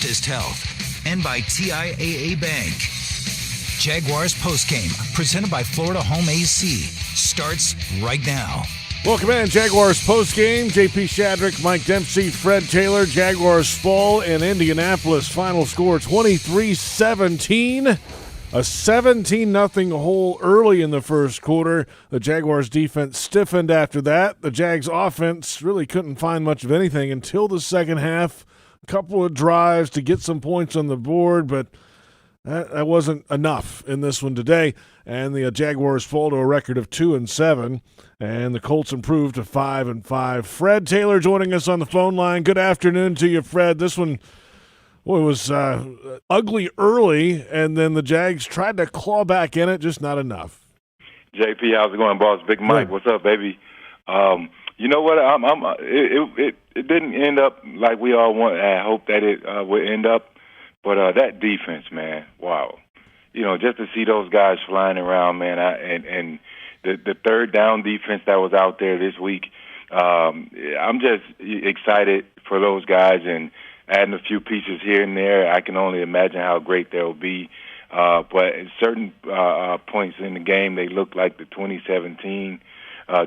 Baptist Health, and by TIAA Bank. Jaguars Postgame, presented by Florida Home AC, starts right now. Welcome in, Jaguars Postgame. JP Shadrick, Mike Dempsey, Fred Taylor. Jaguars fall in Indianapolis. Final score 23-17. A 17-0 hole early in the first quarter. The Jaguars defense stiffened after that. The Jags offense really couldn't find much of anything until the second half. A couple of drives to get some points on the board, but that wasn't enough in this one today. And the Jaguars fall to a record of 2-7, and the Colts improved to 5-5. Fred Taylor joining us on the phone line. Good afternoon to you, Fred. This one was ugly early, and then the Jags tried to claw back in it, just not enough. JP, how's it going, boss? Big Mike, what's up, baby? You know what? It didn't end up like we all want. I hope that it would end up, but that defense, man, wow. You know, just to see those guys flying around, man, and the third down defense that was out there this week, I'm just excited for those guys, and adding a few pieces here and there, I can only imagine how great they'll be. But at certain points in the game, they look like the 2017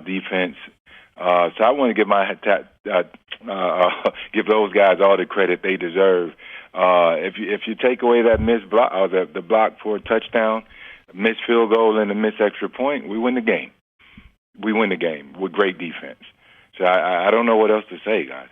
defense. So I want to give give those guys all the credit they deserve. If you take away that missed block, the block for a touchdown, missed field goal, and a missed extra point, we win the game. We win the game with great defense. So I don't know what else to say, guys.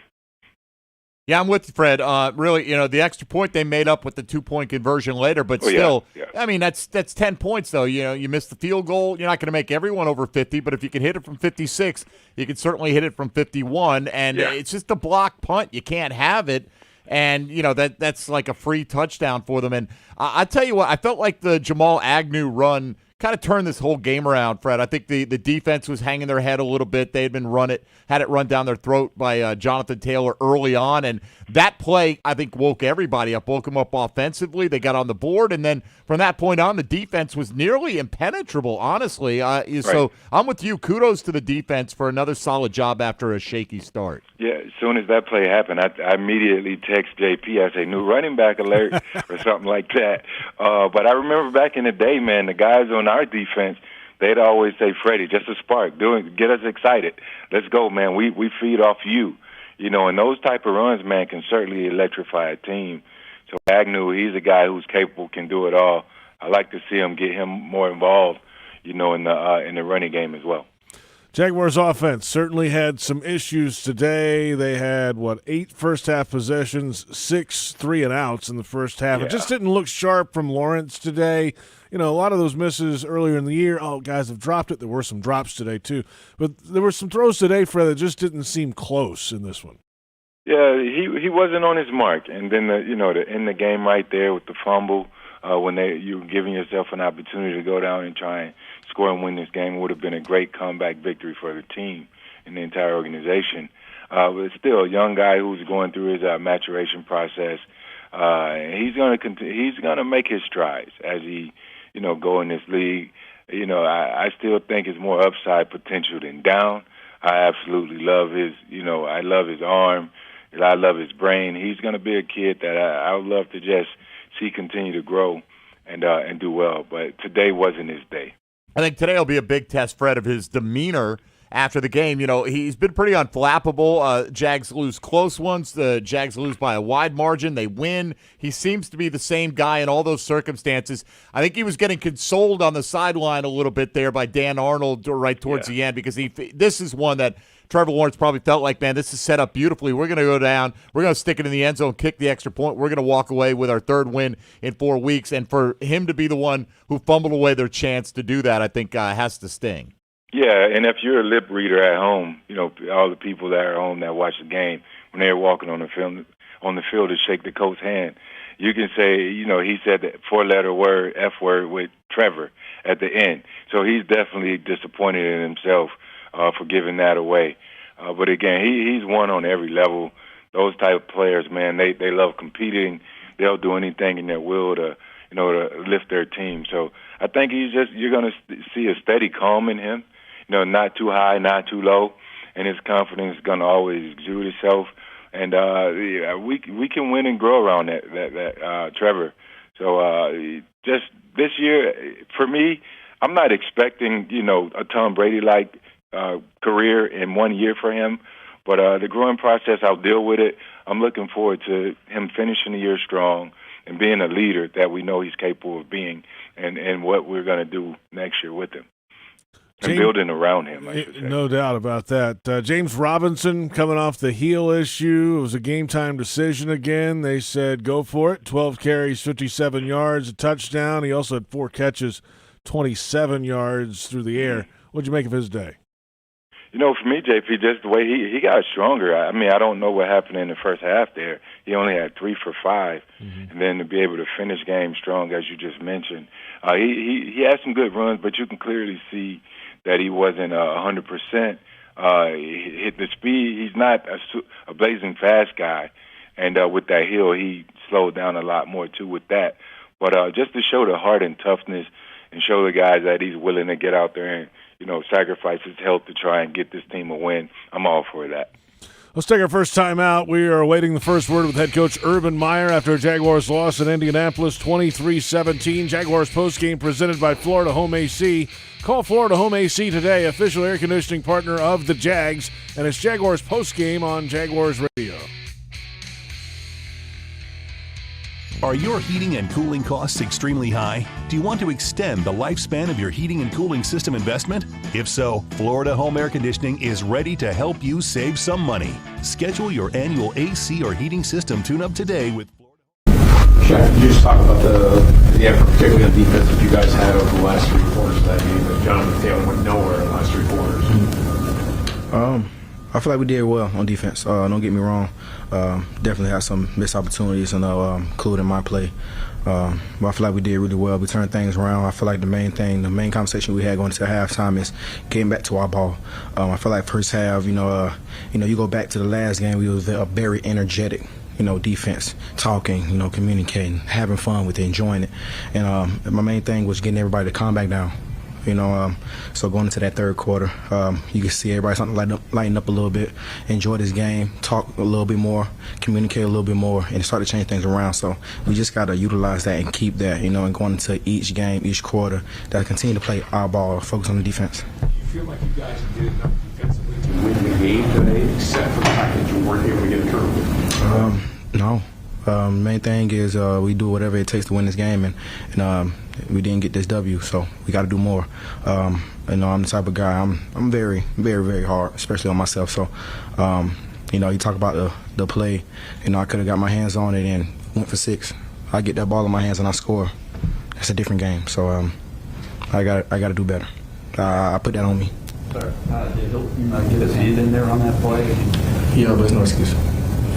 Yeah, I'm with you, Fred. Really, the extra point they made up with the 2-point conversion later, but still, yeah. I mean, that's 10 points, though. You missed the field goal. You're not going to make everyone over 50, but if you can hit it from 56, you can certainly hit it from 51, and it's just a block punt. You can't have it, and, that's like a free touchdown for them. And I tell you what, I felt like the Jamal Agnew run kind of turned this whole game around, Fred. I think the defense was hanging their head a little bit. They had been had it run down their throat by Jonathan Taylor early on, and that play, I think, woke everybody up, woke them up offensively. They got on the board, and then from that point on, the defense was nearly impenetrable, honestly. So I'm with you. Kudos to the defense for another solid job after a shaky start. Yeah, as soon as that play happened, I immediately text JP. I say, new running back alert or something like that. But I remember back in the day, man, the guys on our defense, they'd always say, Freddie, just a spark. Get us excited. Let's go, man. We feed off you. And those type of runs, man, can certainly electrify a team. So Agnew, he's a guy who's capable, can do it all. I like to see get him more involved, in the running game as well. Jaguars offense certainly had some issues today. They had, 8 first-half possessions, 6 3-and-outs in the first half. Yeah. It just didn't look sharp from Lawrence today. A lot of those misses earlier in the year, guys have dropped it. There were some drops today, too. But there were some throws today, Fred, that just didn't seem close in this one. Yeah, he wasn't on his mark. And then, to end the game right there with the fumble, when you're giving yourself an opportunity to go down and try and score and win this game, would have been a great comeback victory for the team and the entire organization. But still, a young guy who's going through his maturation process, and he's going to make his strides as he, go in this league. I still think it's more upside potential than down. I absolutely love his, I love his arm. I love his brain. He's going to be a kid that I would love to just see continue to grow and do well. But today wasn't his day. I think today will be a big test, Fred, of his demeanor after the game. He's been pretty unflappable. Jags lose close ones. The Jags lose by a wide margin. They win. He seems to be the same guy in all those circumstances. I think he was getting consoled on the sideline a little bit there by Dan Arnold right towards the end, because this is one that Trevor Lawrence probably felt like, man, this is set up beautifully. We're going to go down. We're going to stick it in the end zone, kick the extra point. We're going to walk away with our third win in 4 weeks. And for him to be the one who fumbled away their chance to do that, I think has to sting. Yeah, and if you're a lip reader at home, all the people that are at home that watch the game, when they're walking on the field to shake the coach's hand, you can say, he said that 4-letter word, F word, with Trevor at the end. So he's definitely disappointed in himself for giving that away. But again, he's won on every level. Those type of players, man, they love competing. They'll do anything in their will to lift their team. So I think you're going to see a steady calm in him. Not too high, not too low, and his confidence is going to always exude itself. And we can win and grow around that Trevor. So just this year, for me, I'm not expecting, a Tom Brady-like career in 1 year for him. But the growing process, I'll deal with it. I'm looking forward to him finishing the year strong and being a leader that we know he's capable of being, and what we're going to do next year with him. And building around him, I should say. No doubt about that. James Robinson coming off the heel issue. It was a game-time decision again. They said go for it. 12 carries, 57 yards, a touchdown. He also had 4 catches, 27 yards through the air. What'd you make of his day? For me, JP, just the way he got stronger. I mean, I don't know what happened in the first half there. He only had 3 for 5, and then to be able to finish game strong, as you just mentioned. He had some good runs, but you can clearly see that he wasn't 100%. He hit the speed. He's not a blazing fast guy, and with that heel, he slowed down a lot more too with that. But just to show the heart and toughness, and show the guys that he's willing to get out there and sacrifice his health to try and get this team a win, I'm all for that. Let's take our first time out. We are awaiting the first word with head coach Urban Meyer after a Jaguars loss in Indianapolis, 23-17. Jaguars postgame presented by Florida Home AC. Call Florida Home AC today, official air conditioning partner of the Jags, and it's Jaguars postgame on Jaguars Radio. Are your heating and cooling costs extremely high? Do you want to extend the lifespan of your heating and cooling system investment? If so, Florida Home Air Conditioning is ready to help you save some money. Schedule your annual AC or heating system tune-up today with Florida. Shaq, could you just talk about particularly on defense that you guys had over the last 3 quarters of that game? But Jonathan Taylor went nowhere in the last 3 quarters. I feel like we did well on defense. Don't get me wrong. Definitely had some missed opportunities, including my play. But I feel like we did really well. We turned things around. I feel like the main conversation we had going into halftime is getting back to our ball. I feel like first half, you go back to the last game, we was a very energetic, defense, talking, communicating, having fun with it, enjoying it. And my main thing was getting everybody to calm back down. So going into that third quarter, you can see everybody starting to lighten up a little bit, enjoy this game, talk a little bit more, communicate a little bit more, and start to change things around. So we just got to utilize that and keep that, and going into each game, each quarter, that continue to play our ball, focus on the defense. Do you feel like you guys did enough defensively to win the game today, except for the fact that you weren't able to get a turnover? No. Main thing is we do whatever it takes to win this game, and we didn't get this W, so we got to do more. I'm the type of guy, I'm very, very, very hard, especially on myself. So, you talk about the play, I could have got my hands on it and went for 6. I get that ball in my hands and I score. It's a different game, so I got to do better. I put that on me. Sorry, did Hilton get his hand in there on that play? Yeah, but it's no excuse.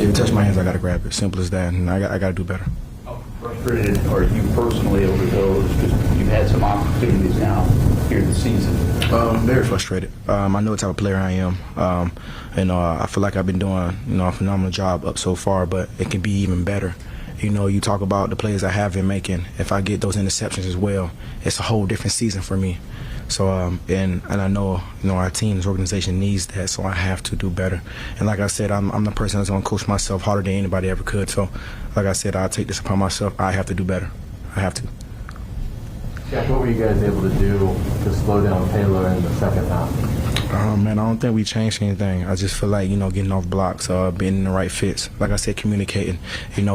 If you touch my hands, I got to grab it. Simple as that, and I got to do better. How frustrated are you personally over those? Because you've had some opportunities now here this season. Very frustrated. I know what type of player I am, and I feel like I've been doing a phenomenal job up so far, but it can be even better. You talk about the plays I have been making. If I get those interceptions as well, it's a whole different season for me. So, and I know, our team's organization needs that, so I have to do better. And like I said, I'm the person that's going to coach myself harder than anybody ever could. So, like I said, I'll take this upon myself. I have to do better. I have to. Jack, what were you guys able to do to slow down Taylor in the second half? Man, I don't think we changed anything. I just feel like, getting off blocks, being in the right fits. Like I said, communicating,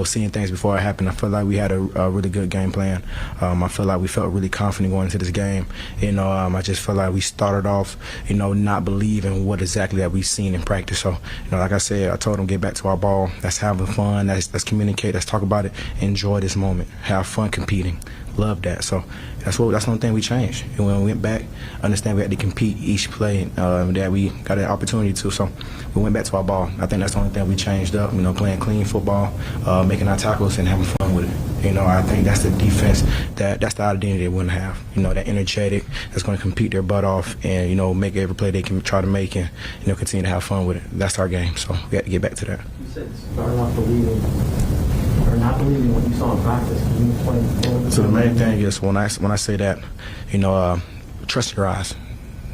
seeing things before it happened. I feel like we had a really good game plan. I feel like we felt really confident going into this game. I just feel like we started off, not believing what exactly that we've seen in practice. So, like I said, I told them get back to our ball. Let's have fun. Let's communicate. Let's talk about it. Enjoy this moment. Have fun competing. Love that. So that's the only thing we changed. And when we went back, understand we had to compete each play that we got an opportunity to. So we went back to our ball. I think that's the only thing we changed up. Playing clean football, making our tackles and having fun with it. I think that's the defense that's the identity they want to have. That energetic, that's going to compete their butt off and make every play they can try to make and continue to have fun with it. That's our game. So we got to get back to that. You said start off not believing what you saw in practice. Can you explain? So the main thing is when I say that, trust your eyes.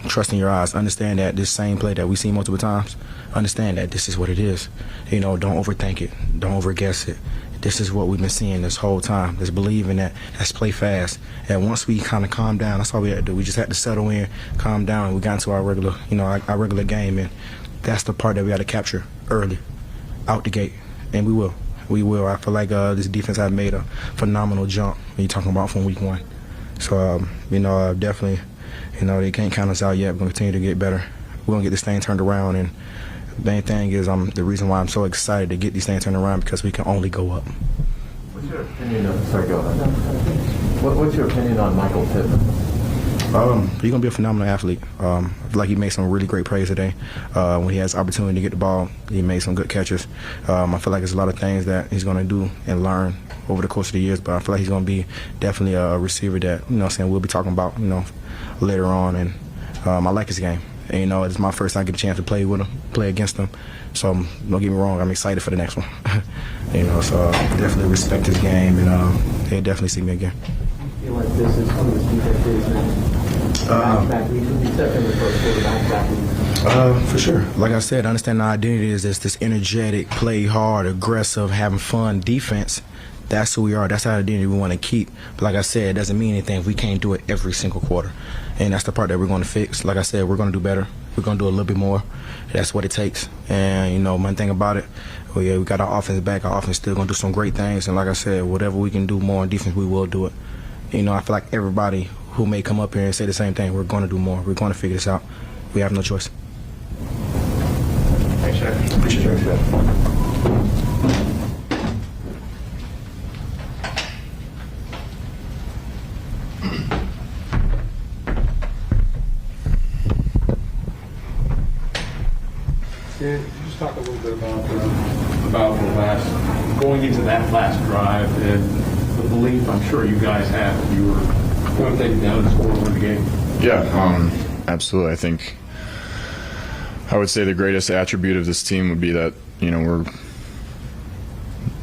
trust in your eyes. Understand that this same play that we see multiple times, understand that this is what it is. You know, don't overthink it. Don't overguess it. This is what we've been seeing this whole time. Let's believe in that. Let's play fast. And once we kind of calm down, that's all we had to do. We just had to settle in, calm down, and we got into our regular, our regular game. And that's the part that we got to capture early, out the gate. And we will. We will. I feel like this defense has made a phenomenal jump when you're talking about from week 1. So, definitely, they can't count us out yet. We're going to continue to get better. We're going to get this thing turned around. And the main thing is the reason why I'm so excited to get these things turned around, because we can only go up. What's your opinion What's your opinion on Michael Pittman? He's going to be a phenomenal athlete. I feel like he made some really great plays today. When he has opportunity to get the ball, he made some good catches. I feel like there's a lot of things that he's going to do and learn over the course of the years, but I feel like he's going to be definitely a receiver that, we'll be talking about, later on. And I like his game. And, it's my first time I get a chance to play with him, play against him. So don't get me wrong, I'm excited for the next one. So definitely respect his game, and he'll definitely see me again. I feel like this is one of the defenses now. Back week, except in the first quarter, back week. For sure. Like I said, I understand the identity is this energetic, play hard, aggressive, having fun defense. That's who we are. That's our identity we want to keep. But like I said, it doesn't mean anything if we can't do it every single quarter. And that's the part that we're going to fix. Like I said, we're going to do better. We're going to do a little bit more. That's what it takes. And, one thing about it, we got our offense back. Our offense still going to do some great things. And like I said, whatever we can do more on defense, we will do it. I feel like everybody who may come up here and say the same thing, we're going to do more. We're going to figure this out. We have no choice. Thanks, Shaq. Appreciate it. Could you just talk a little bit about the last, going into that last drive and the belief I'm sure you guys had that you were going to take it down and score and win the game? Yeah, absolutely. I think I would say the greatest attribute of this team would be that, we're,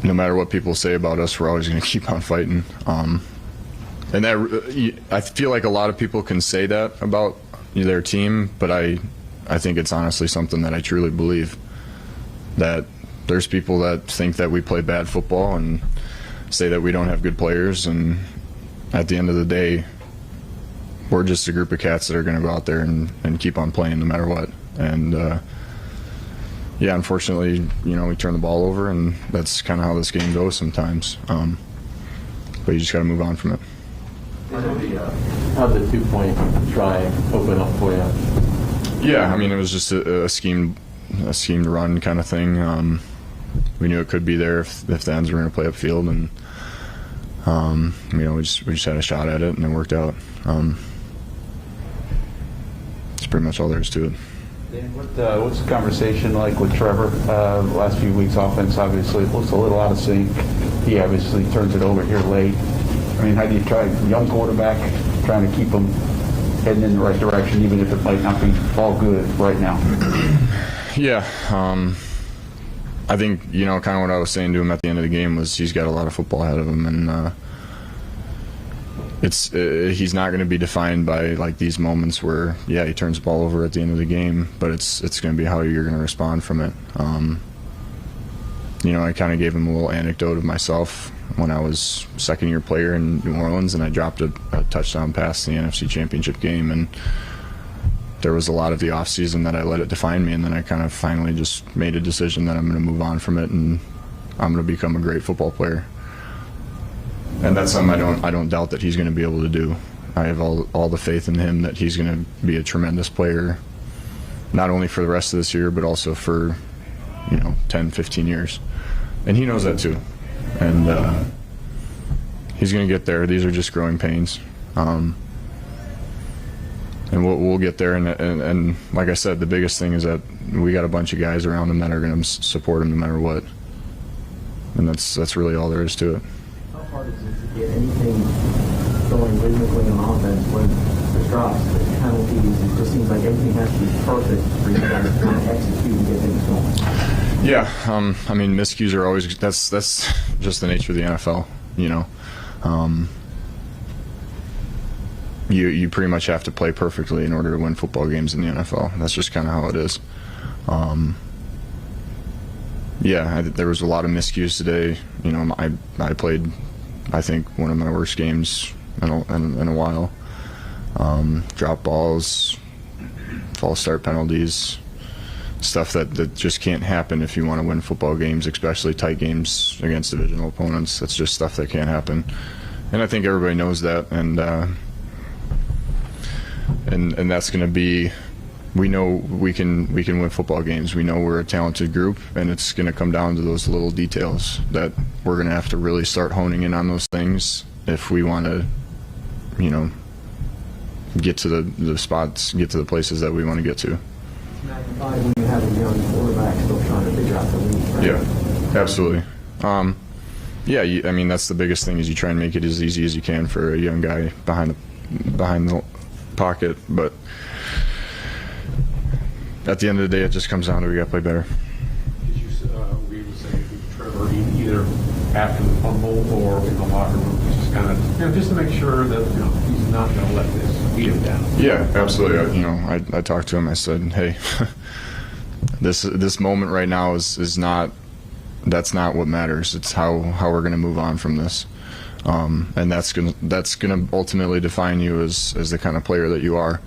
no matter what people say about us, we're always going to keep on fighting. And that, I feel like a lot of people can say that about their team, but I think it's honestly something that I truly believe, that there's people that think that we play bad football and say that we don't have good players, and at the end of the day, we're just a group of cats that are going to go out there and keep on playing no matter what. And unfortunately, we turn the ball over, and that's kind of how this game goes sometimes. But you just got to move on from it. How'd the 2-point try open up for you? Yeah, it was just a schemed run kind of thing. We knew it could be there if the ends were going to play upfield, and we just had a shot at it, and it worked out. That's pretty much all there is to it. Dan, what's the conversation like with Trevor? The last few weeks, offense obviously looks a little out of sync. He obviously turns it over here late. How do you try, young quarterback, trying to keep him heading in the right direction, even if it might not be all good right now? Yeah, I think, kind of what I was saying to him at the end of the game was he's got a lot of football ahead of him, and he's not going to be defined by like these moments where, he turns the ball over at the end of the game, but it's going to be how you're going to respond from it. I kind of gave him a little anecdote of myself when I was second-year player in New Orleans, and I dropped a touchdown pass in the NFC Championship game, and there was a lot of the offseason that I let it define me, and then I kind of finally just made a decision that I'm going to move on from it, and I'm going to become a great football player. And that's something I don't doubt that he's going to be able to do. I have all the faith in him that he's going to be a tremendous player, not only for the rest of this year, but also for 10, 15 years. And he knows that too. And he's going to get there. These are just growing pains. And we'll get there. And like I said, the biggest thing is that we got a bunch of guys around him that are going to support him no matter what. And that's really all there is to it. How hard is it to get anything going rhythmically on offense when there's drops, there's penalties? It just seems like everything has to be perfect for you guys to kind of execute and get things going. Yeah, miscues are always, that's just the nature of the NFL, you pretty much have to play perfectly in order to win football games in the NFL. That's just kind of how it is. There was a lot of miscues today. You know, I played, I think, one of my worst games in a while. Drop balls, false start penalties, stuff that just can't happen if you want to win football games, especially tight games against divisional opponents. That's just stuff that can't happen. And I think everybody knows that, and that's going to be. We know we can win football games. We know we're a talented group, and it's going to come down to those little details that we're going to have to really start honing in on those things if we want to, you know, get to the spots, get to the places that we want to get to. Magnified when you have a young quarterback still trying to figure out the lead, right? Yeah, absolutely. I mean, that's the biggest thing is you try and make it as easy as you can for a young guy behind the pocket, but at the end of the day, it just comes down to we got to play better. Did you agree with saying Trevor either after the fumble or in the locker room, just kind of, just to make sure that he's not going to let this beat him down? Yeah, absolutely. I talked to him. I said, hey, this moment right now is not. That's not what matters. It's how we're going to move on from this, and that's gonna ultimately define you as the kind of player that you are,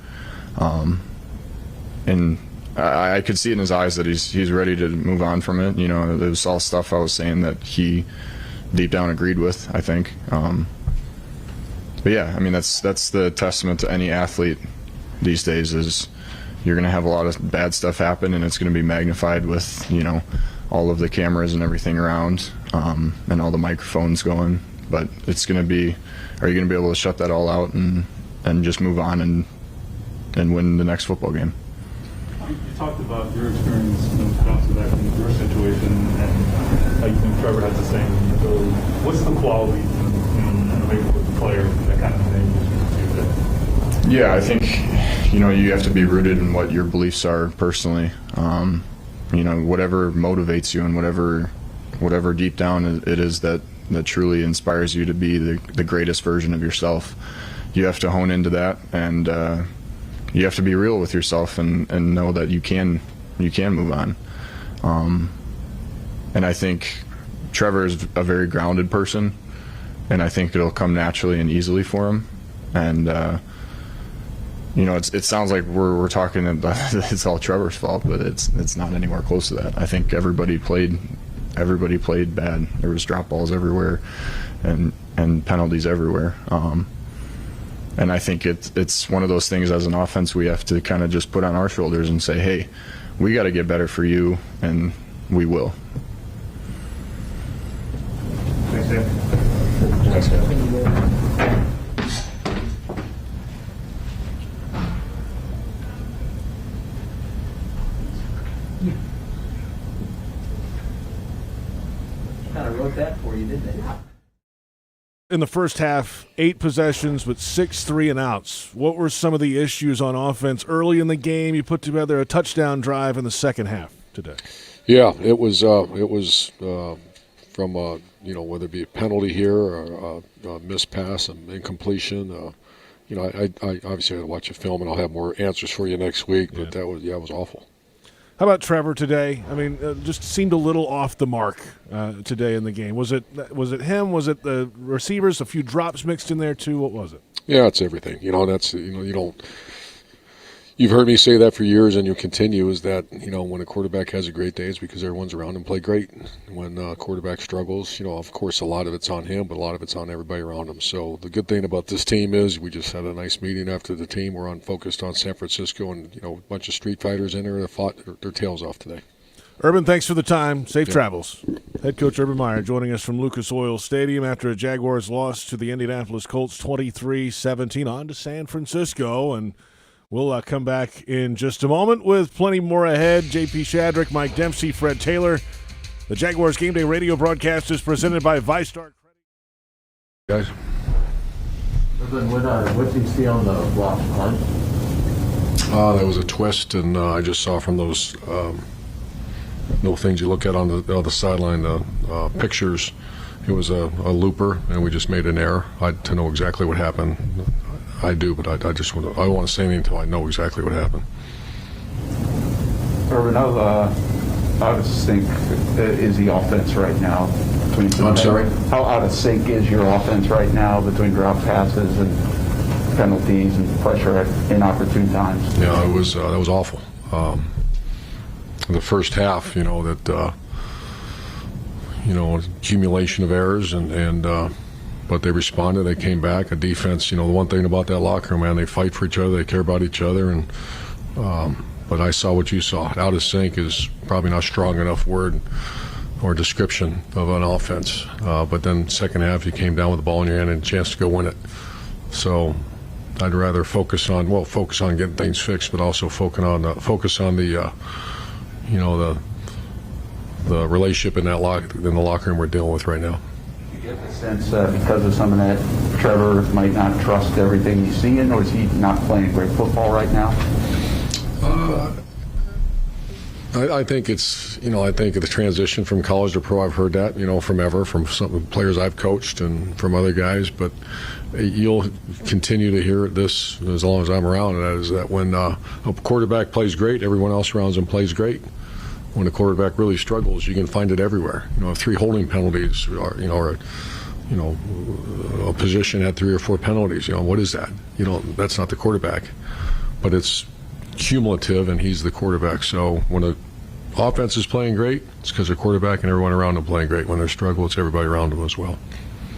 and. I could see it in his eyes that he's ready to move on from it. You know, it was all stuff I was saying that he deep down agreed with, I think. But yeah, I mean, that's the testament to any athlete these days is you're going to have a lot of bad stuff happen, and it's going to be magnified with, you know, all of the cameras and everything around, and all the microphones going. But it's going to be, are you going to be able to shut that all out and just move on and win the next football game? You talked about your experience bouncing back from your situation and how you think Trevor has the same ability. What's the quality maybe with the player that kind of thing? Yeah, I think you have to be rooted in what your beliefs are personally. Whatever motivates you and whatever deep down it is that truly inspires you to be the greatest version of yourself. You have to hone into that and. You have to be real with yourself and know that you can move on. And I think Trevor is a very grounded person, and I think it'll come naturally and easily for him. And it sounds like we're talking about it's all Trevor's fault, but it's not anywhere close to that. I think everybody played bad. There was drop balls everywhere, and penalties everywhere. And I think it's one of those things as an offense we have to kind of just put on our shoulders and say, hey, we got to get better for you, and we will. Thanks, Dan. Thanks, guys. Kind of wrote that for you, didn't they? In the first half, 8 possessions with 6 3-and-outs. What were some of the issues on offense early in the game? You put together a touchdown drive in the second half today. Yeah, it was from whether it be a penalty here or a missed pass and incompletion. I obviously had to watch a film and I'll have more answers for you next week. But it was awful. How about Trevor today? I mean, just seemed a little off the mark today in the game. Was it him? Was it the receivers? A few drops mixed in there too. What was it? Yeah, it's everything. That's you don't. You've heard me say that for years, and you'll continue. Is that when a quarterback has a great day, it's because everyone's around him play great. When a quarterback struggles, of course, a lot of it's on him, but a lot of it's on everybody around him. So the good thing about this team is we just had a nice meeting after the team. We're focused on San Francisco, and a bunch of street fighters in there that fought their tails off today. Urban, thanks for the time. Safe travels. Head coach Urban Meyer joining us from Lucas Oil Stadium after a Jaguars loss to the Indianapolis Colts 23-17 on to San Francisco, and we'll come back in just a moment with plenty more ahead. JP Shadrick, Mike Dempsey, Fred Taylor. The Jaguars Game Day radio broadcast is presented by ViStar. Guys. What did you see on the block punt? That was a twist, and I just saw from those little things you look at on the sideline, the pictures, it was a looper, and we just made an error. To know exactly what happened, I do, but I don't want to say anything until I know exactly what happened. Urban, how out of sync is the offense right now? I'm sorry? How out of sync is your offense right now between drop passes and penalties and pressure at inopportune times? Yeah, that was awful. The first half, accumulation of errors but they responded. They came back. A defense, the one thing about that locker room, man, they fight for each other. They care about each other. And but I saw what you saw. Out of sync is probably not strong enough word or description of an offense. But then second half, you came down with the ball in your hand and a chance to go win it. So I'd rather focus on getting things fixed, but also focus on the relationship in the locker room we're dealing with right now. You get the sense because of some of that, Trevor might not trust everything he's seeing, or is he not playing great football right now? I think it's, I think the transition from college to pro, I've heard that, from some players I've coached and from other guys, but you'll continue to hear this as long as I'm around, and that is that when a quarterback plays great, everyone else around him plays great. When a quarterback really struggles, you can find it everywhere. 3 holding penalties, or a position had 3 or 4 penalties. What is that? That's not the quarterback, but it's cumulative, and he's the quarterback. So when a offense is playing great, it's because the quarterback and everyone around them playing great. When they struggle, it's everybody around them as well.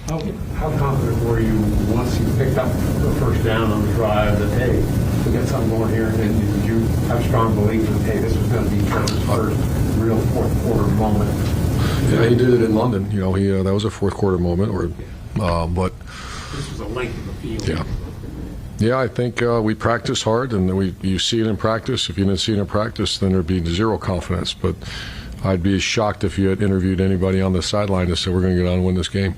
How confident were you once you picked up the first down on the drive that, hey, we got something going here, and did you have strong belief that, hey, this was going to be Trevor's first real fourth quarter moment? Yeah, he did it in London. That was a fourth quarter moment, but this was a length of the field. Yeah. Yeah, I think we practice hard, and you see it in practice. If you didn't see it in practice, then there'd be zero confidence. But I'd be shocked if you had interviewed anybody on the sideline that said we're going to get on and win this game,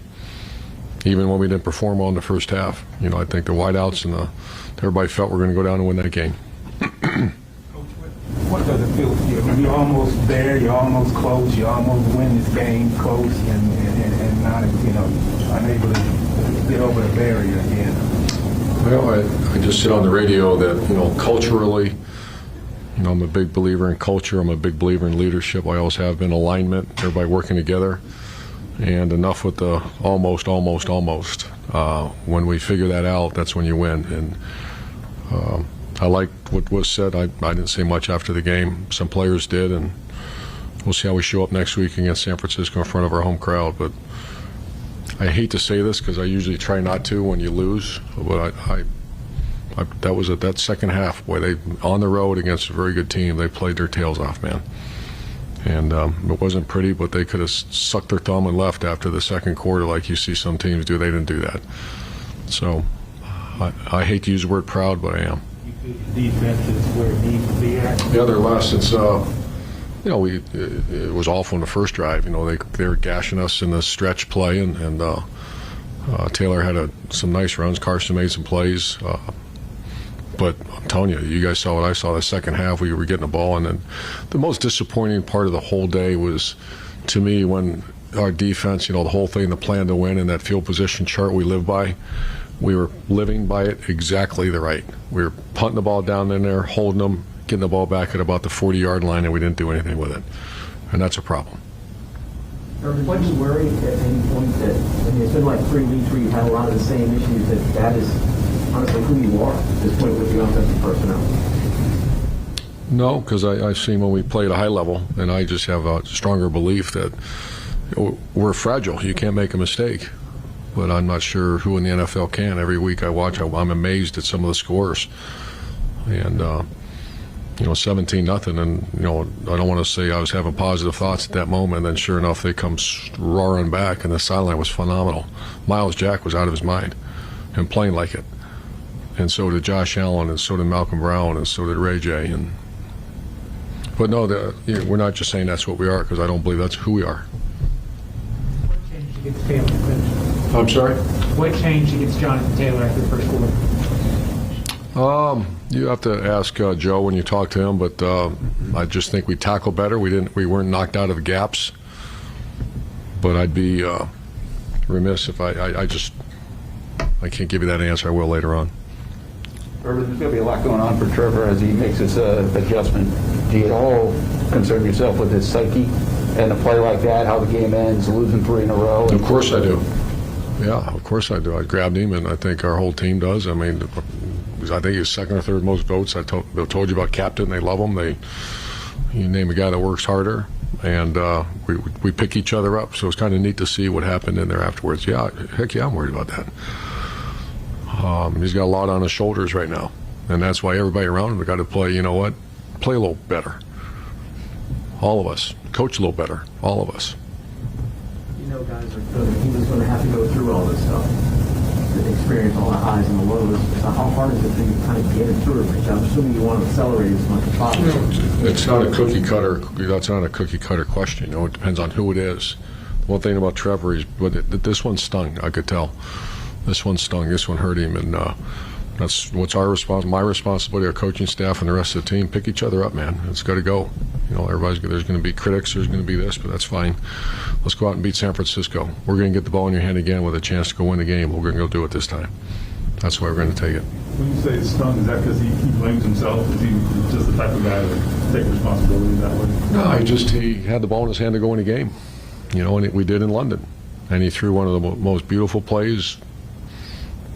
even when we didn't perform well in the first half. I think the wideouts and everybody felt we're going to go down and win that game. What does it feel for you? You're almost there, you're almost close, you almost win this game close, and not, unable to get over the barrier again. Well, I just said on the radio that, culturally, I'm a big believer in culture. I'm a big believer in leadership. I always have been. Alignment, everybody working together, and enough with the almost. When we figure that out, that's when you win. And I like what was said. I didn't say much after the game. Some players did, and we'll see how we show up next week against San Francisco in front of our home crowd. But I hate to say this because I usually try not to when you lose, but that was that second half. Boy, they on the road against a very good team, they played their tails off, man. And it wasn't pretty, but they could have sucked their thumb and left after the second quarter, like you see some teams do. They didn't do that. So I hate to use the word proud, but I am. You feel the defense is where it needs to be at? Yeah, their last it was awful in the first drive. They were gashing us in the stretch play, and Taylor had some nice runs. Carson made some plays. But I'm telling you guys saw what I saw the second half. We were getting the ball, and then the most disappointing part of the whole day was, to me, when our defense, the whole thing, the plan to win, and that field position chart we live by, we were living by it exactly the right. We were punting the ball down in there, holding them, getting the ball back at about the 40-yard line, and we didn't do anything with it. And that's a problem. What do you worry at any point that, it's been like 3 weeks where you've had a lot of the same issues, that is honestly who you are at this point with the offensive personnel? No, because I've seen when we play at a high level, and I just have a stronger belief that we're fragile. You can't make a mistake. But I'm not sure who in the NFL can. Every week I watch, I'm amazed at some of the scores. And 17-0, and I don't want to say I was having positive thoughts at that moment, and then sure enough they come roaring back, and the sideline was phenomenal. Miles Jack was out of his mind and playing like it, and so did Josh Allen, and so did Malcolm Brown, and so did Ray J. But no, we're not just saying that's what we are, because I don't believe that's who we are. What changed against Taylor? I'm sorry? What changed against Jonathan Taylor after the first quarter? You have to ask Joe when you talk to him, but I just think we tackled better. We weren't knocked out of the gaps. But I'd be remiss if I can't give you that answer. I will later on. Urban, there's going to be a lot going on for Trevor as he makes his adjustment. Do you at all concern yourself with his psyche and a play like that, how the game ends, losing 3 in a row? Of course I do. Yeah, of course I do. I grabbed him, and I think our whole team does. I mean, I think he's second or third most votes. I told you about captain. They love him. You name a guy that works harder, and we pick each other up. So it's kind of neat to see what happened in there afterwards. Yeah, heck yeah, I'm worried about that. He's got a lot on his shoulders right now, and that's why everybody around him has got to play. You know what? Play a little better. All of us. Coach a little better. All of us. You know, guys are good. He was going to have to go through all this stuff, to experience all the highs and the lows. So how hard is it for you to kind of get into it? I'm assuming you want to accelerate as much as possible. It's not a cookie cutter. That's not a cookie cutter question. You know, it depends on who it is. One thing about Trevor is, this one stung. I could tell. This one stung. This one hurt him, and that's what's my responsibility, our coaching staff, and the rest of the team. Pick each other up, man. It's got to go. You know, there's going to be critics. There's going to be this, but that's fine. Let's go out and beat San Francisco. We're going to get the ball in your hand again with a chance to go win the game. We're going to go do it this time. That's why we're going to take it. When you say it's stung, is that because he blames himself? Is he just the type of guy that take responsibility that way? No, he had the ball in his hand to go in a game. You know, and we did in London. And he threw one of the most beautiful plays,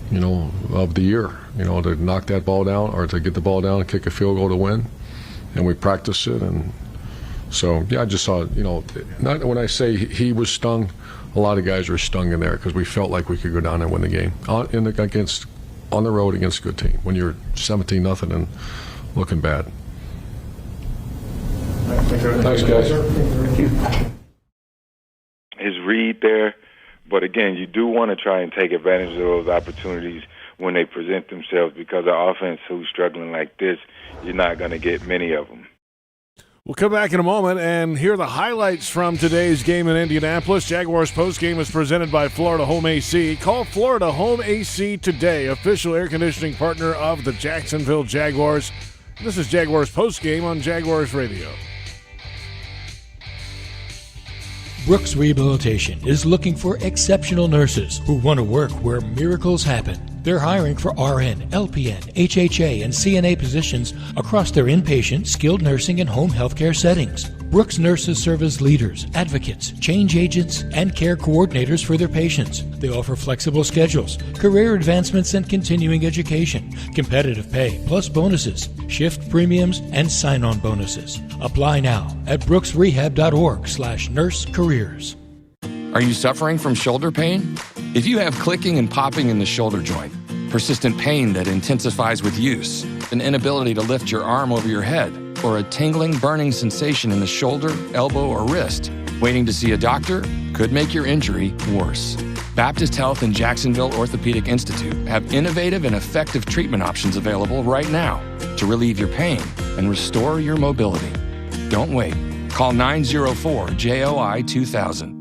you know, of the year, you know, to knock that ball down or to get the ball down and kick a field goal to win. And we practiced it. And so, yeah, I just saw, you know, not when I say he was stung, a lot of guys were stung in there because we felt like we could go down and win the game on the road against a good team when you're 17-0 and looking bad. Thanks, guys. His read there. But again, you do want to try and take advantage of those opportunities when they present themselves, because the offense who's struggling like this, you're not going to get many of them. We'll come back in a moment and hear the highlights from today's game in Indianapolis. Jaguars Postgame is presented by Florida Home AC. Call Florida Home AC today, official air conditioning partner of the Jacksonville Jaguars. This is Jaguars Postgame on Jaguars Radio. Brooks Rehabilitation is looking for exceptional nurses who want to work where miracles happen. They're hiring for RN, LPN, HHA, and CNA positions across their inpatient, skilled nursing, and home healthcare settings. Brooks nurses serve as leaders, advocates, change agents, and care coordinators for their patients. They offer flexible schedules, career advancements, and continuing education, competitive pay, plus bonuses, shift premiums, and sign-on bonuses. Apply now at brooksrehab.org/nurse careers. Are you suffering from shoulder pain? If you have clicking and popping in the shoulder joint, persistent pain that intensifies with use, an inability to lift your arm over your head, or a tingling, burning sensation in the shoulder, elbow, or wrist, waiting to see a doctor could make your injury worse. Baptist Health and Jacksonville Orthopedic Institute have innovative and effective treatment options available right now to relieve your pain and restore your mobility. Don't wait. Call 904-JOI-2000.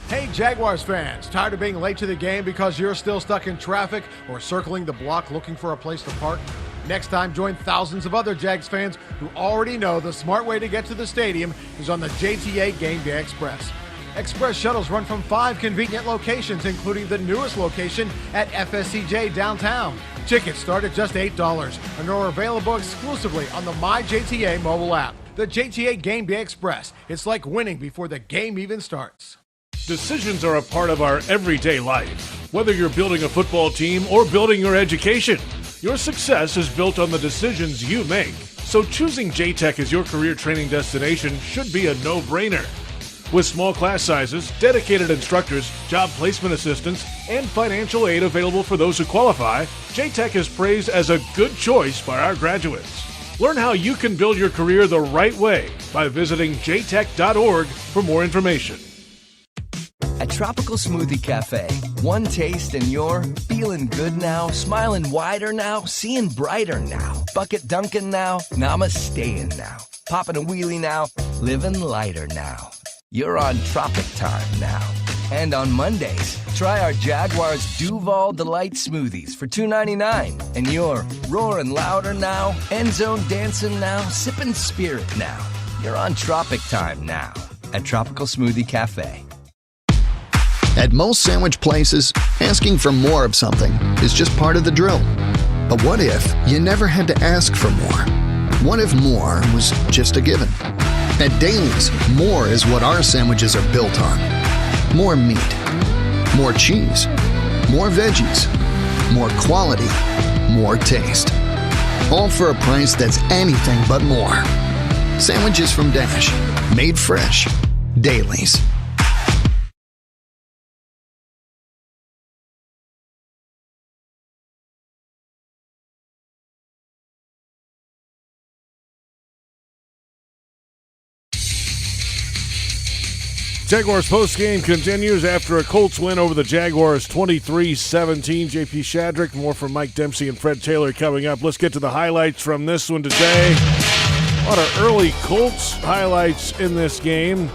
Hey Jaguars fans, tired of being late to the game because you're still stuck in traffic or circling the block looking for a place to park? Next time, join thousands of other Jags fans who already know the smart way to get to the stadium is on the JTA Game Day Express. Express shuttles run from 5 convenient locations, including the newest location at FSCJ downtown. Tickets start at just $8 and are available exclusively on the MyJTA mobile app. The JTA Game Day Express. It's like winning before the game even starts. Decisions are a part of our everyday life. Whether you're building a football team or building your education, your success is built on the decisions you make. So choosing J-Tech as your career training destination should be a no-brainer. With small class sizes, dedicated instructors, job placement assistance, and financial aid available for those who qualify, J-Tech is praised as a good choice by our graduates. Learn how you can build your career the right way by visiting jtech.org for more information. At Tropical Smoothie Cafe, one taste and you're feeling good now, smiling wider now, seeing brighter now, bucket dunking now, namasteing now, popping a wheelie now, living lighter now. You're on Tropic Time now. And on Mondays, try our Jaguars Duval Delight Smoothies for $2.99. And you're roaring louder now, end zone dancing now, sipping spirit now. You're on Tropic Time now at Tropical Smoothie Cafe. At most sandwich places, asking for more of something is just part of the drill. But what if you never had to ask for more? What if more was just a given? At Daly's, more is what our sandwiches are built on. More meat, more cheese, more veggies, more quality, more taste. All for a price that's anything but more. Sandwiches from Dash, made fresh. Daly's. Jaguars postgame continues after a Colts win over the Jaguars 23-17. JP Shadrick, more from Mike Dempsey and Fred Taylor coming up. Let's get to the highlights from this one today. A lot of early Colts highlights in this game.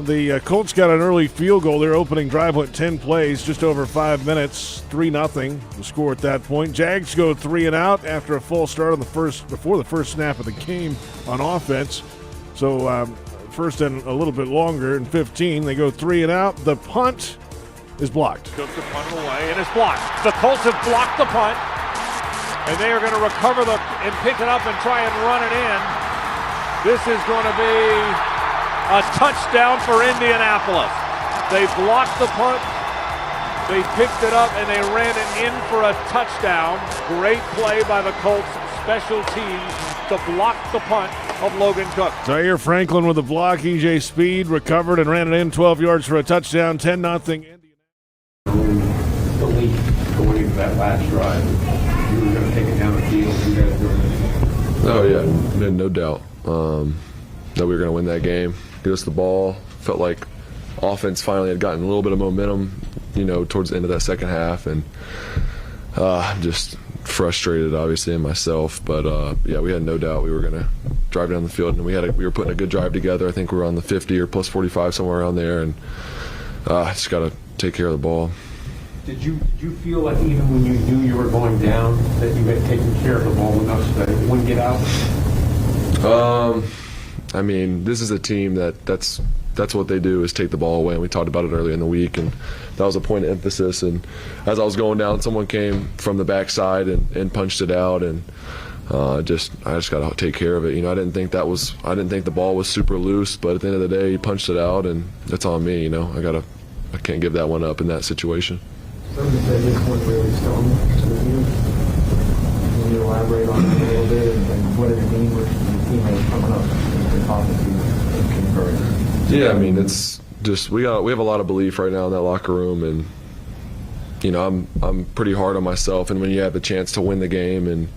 The Colts got an early field goal. Their opening drive went 10 plays, just over 5 minutes, 3-0 the score at that point. Jags go 3 and out after a false start on before the first snap of the game on offense. So first and a little bit longer, in 15, they go 3 and out. The punt is blocked. Took the punt away and it's blocked. The Colts have blocked the punt, and they are going to recover and pick it up and try and run it in. This is going to be a touchdown for Indianapolis. They blocked the punt, they picked it up, and they ran it in for a touchdown. Great play by the Colts special teams to block the punt of Logan Cook. Zaire Franklin with the block. EJ Speed recovered and ran it in 12 yards for a touchdown. 10-0. Belief going into that last drive, you were going to take it down the field. You guys doing this? Oh yeah, no doubt that we were going to win that game. Get us the ball. Felt like offense finally had gotten a little bit of momentum, towards the end of that second half, and just frustrated, obviously, in myself. But yeah, we had no doubt we were going to drive down the field, and we were putting a good drive together. I think we were on the 50 or plus 45, somewhere around there, and just got to take care of the ball. Did you feel like even when you knew you were going down that you had taken care of the ball enough that it wouldn't get out? I mean, this is a team that's what they do, is take the ball away, and we talked about it earlier in the week, and that was a point of emphasis. And as I was going down, someone came from the backside and punched it out, and I just got to take care of it. I didn't think the ball was super loose, but at the end of the day, he punched it out, and that's on me. I can't give that one up in that situation. Something that this one really stung with you. Can you elaborate on that a little bit, and what does it mean with your teammates coming up and talking to you and converting? Yeah, I mean, it's just we have a lot of belief right now in that locker room, and I'm pretty hard on myself. And when you have the chance to win the game and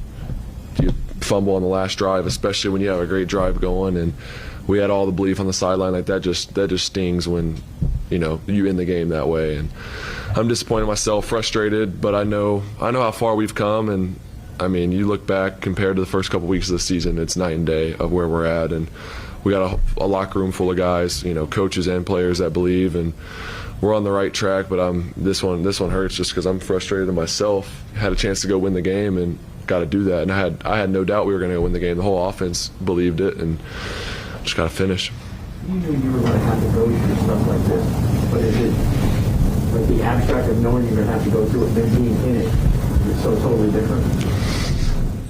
you fumble on the last drive, especially when you have a great drive going, and we had all the belief on the sideline, like that just stings when you end the game that way. And I'm disappointed in myself, frustrated, but I know how far we've come. And I mean, you look back compared to the first couple weeks of the season, it's night and day of where we're at. And we got a locker room full of guys, coaches and players that believe, and we're on the right track. But this one hurts just because I'm frustrated in myself. Had a chance to go win the game and got to do that. And I had no doubt we were going to go win the game. The whole offense believed it, and just got to finish. You knew you were going to have to go through stuff like this, but is it like the abstract of knowing you're going to have to go through it and then being in it is so totally different?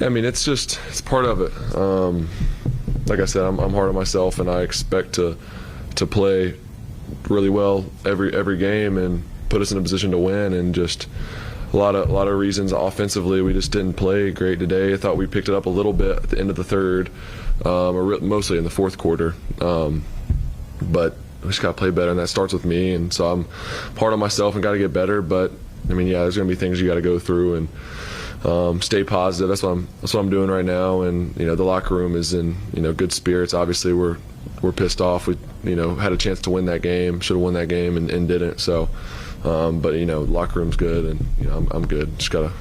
I mean, it's part of it. Like I said, I'm hard on myself, and I expect to play really well every game and put us in a position to win. And just a lot of reasons offensively, we just didn't play great today. I thought we picked it up a little bit at the end of the third, or mostly in the fourth quarter. But we just got to play better, and that starts with me. And so I'm hard on myself and got to get better. But I mean, yeah, there's going to be things you got to go through and stay positive. That's what I'm doing right now. And the locker room is in good spirits. Obviously, we're pissed off. We had a chance to win that game, should have won that game, and didn't. So, but locker room's good, and I'm good. Just gotta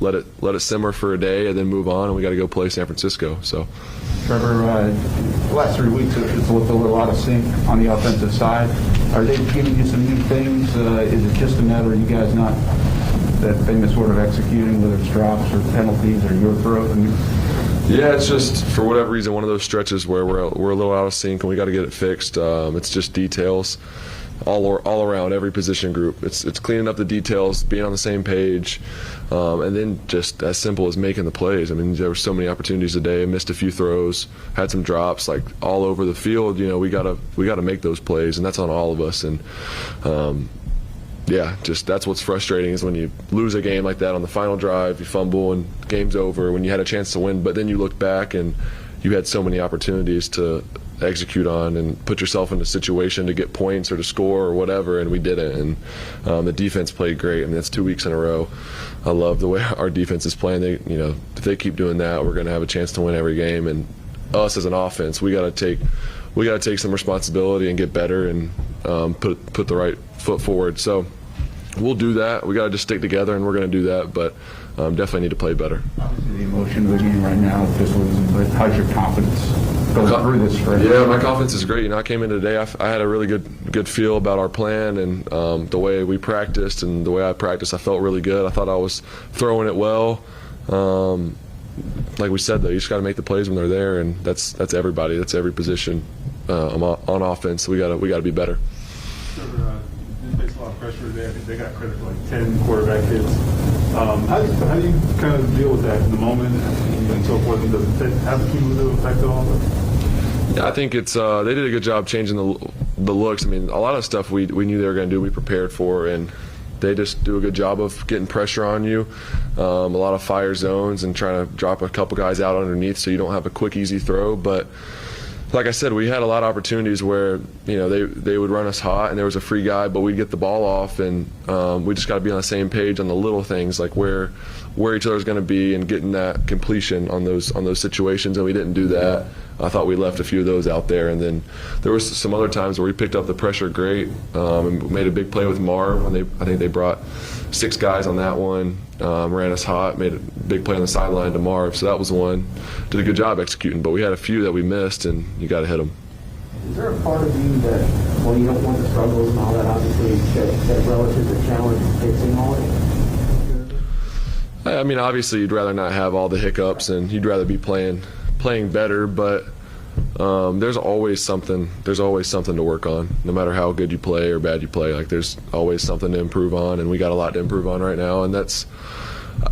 let it simmer for a day and then move on. And we got to go play San Francisco. So. Trevor, the last 3 weeks it's looked a little out of sync on the offensive side. Are they giving you some new things? Is it just a matter of you guys not that famous sort of executing, whether it's drops or penalties or your throw? Yeah, it's just for whatever reason one of those stretches where we're a little out of sync and we got to get it fixed. It's just details. all around every position group. It's cleaning up the details, being on the same page, and then just as simple as making the plays. I mean, there were so many opportunities today. I missed a few throws, had some drops, like all over the field. You know, we gotta make those plays, and that's on all of us. And yeah, just that's what's frustrating is when you lose a game like that on the final drive, you fumble and game's over when you had a chance to win, but then you look back and you had so many opportunities to execute on and put yourself in a situation to get points or to score or whatever, and we didn't. And the defense played great. I mean, that's 2 weeks in a row. I love the way our defense is playing. They, you know, if they keep doing that, we're going to have a chance to win every game. And us as an offense, we got to take some responsibility and get better and put the right foot forward. So we'll do that. We got to just stick together, and we're going to do that. But definitely need to play better. Obviously, the emotion of the game right now is just losing. But how's your confidence going through this stretch? Yeah, my confidence is great. You know, I came in today. I had a really good feel about our plan and the way we practiced and the way I practiced. I felt really good. I thought I was throwing it well. Like we said, though, you just got to make the plays when they're there, and that's everybody. That's every position on offense. We got to be better. They face a lot of pressure today. I think they got credit for like 10 quarterback hits. How do you kind of deal with that in the moment and so forth? And does it have a cumulative effect at all? Yeah, I think it's they did a good job changing the looks. I mean, a lot of stuff we knew they were going to do, we prepared for, and they just do a good job of getting pressure on you. A lot of fire zones and trying to drop a couple guys out underneath so you don't have a quick, easy throw. But like I said, we had a lot of opportunities where, you know, they would run us hot and there was a free guy, but we'd get the ball off, and we just got to be on the same page on the little things, like where each other's going to be and getting that completion on those situations, and we didn't do that. I thought we left a few of those out there, and then there was some other times where we picked up the pressure great and made a big play with Marv when I think they brought 6 guys on that one, ran us hot, made a big play on the sideline to Marv, so that was one. Did a good job executing, but we had a few that we missed, and you got to hit them. Is there a part of you that, well, you don't want the struggles and all that, obviously, that relative to challenge is fixing all of it? I mean, obviously, you'd rather not have all the hiccups, and you'd rather be playing better, but there's always something to work on, no matter how good you play or bad you play. Like, there's always something to improve on, and we got a lot to improve on right now. And that's,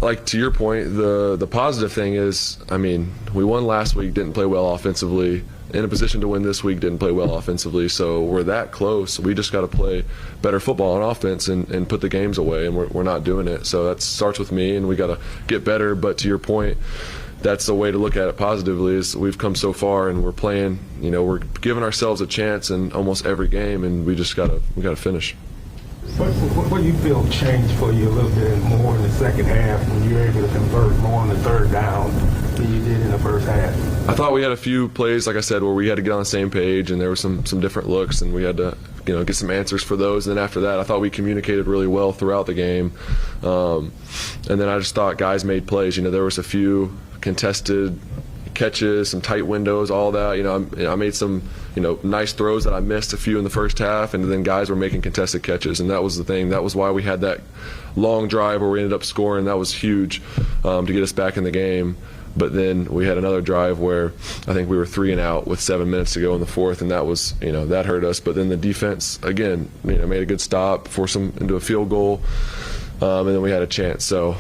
like, to your point, the positive thing is, I mean, we won last week, didn't play well offensively. In a position to win this week, didn't play well offensively. So we're that close. We just got to play better football on offense and put the games away, and we're not doing it. So that starts with me, and we got to get better. But to your point, that's the way to look at it positively, is we've come so far and we're playing, you know, we're giving ourselves a chance in almost every game, and we just got to finish. What do you feel changed for you a little bit more in the second half when you were able to convert more on the third down than you did in the first half? I thought we had a few plays, like I said, where we had to get on the same page, and there were some different looks, and we had to, you know, get some answers for those. And then after that, I thought we communicated really well throughout the game. And then I just thought guys made plays. You know, there was a few contested catches, some tight windows, all that. You know, I made some, you know, nice throws that I missed a few in the first half, and then guys were making contested catches, and that was the thing. That was why we had that long drive where we ended up scoring. That was huge to get us back in the game. But then we had another drive where I think we were 3 and out with 7 minutes to go in the fourth, and that was, you know, that hurt us. But then the defense, again, you know, made a good stop, forced them into a field goal, and then we had a chance. So,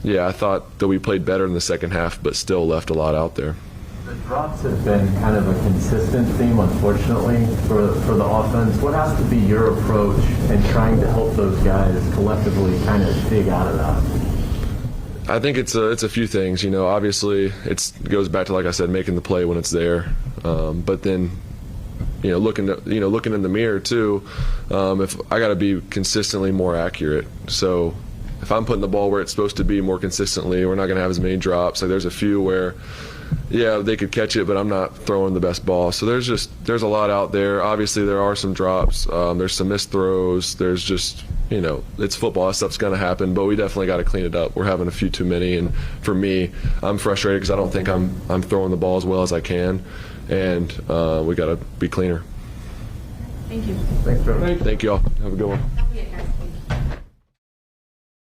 yeah, I thought that we played better in the second half, but still left a lot out there. The drops have been kind of a consistent theme, unfortunately, for the offense. What has to be your approach in trying to help those guys collectively kind of dig out of that? I think it's a few things. You know, obviously it goes back to, like I said, making the play when it's there. But then, you know, looking in the mirror too. If I got to be consistently more accurate, so if I'm putting the ball where it's supposed to be more consistently, we're not going to have as many drops. Like, there's a few where, yeah, they could catch it, but I'm not throwing the best ball. So there's a lot out there. Obviously, there are some drops. There's some missed throws. There's just, you know, it's football. That stuff's going to happen, but we definitely got to clean it up. We're having a few too many, and for me, I'm frustrated because I don't think I'm throwing the ball as well as I can, and we got to be cleaner. Thank you. Thanks, Trevor. Thank you all. Have a good one.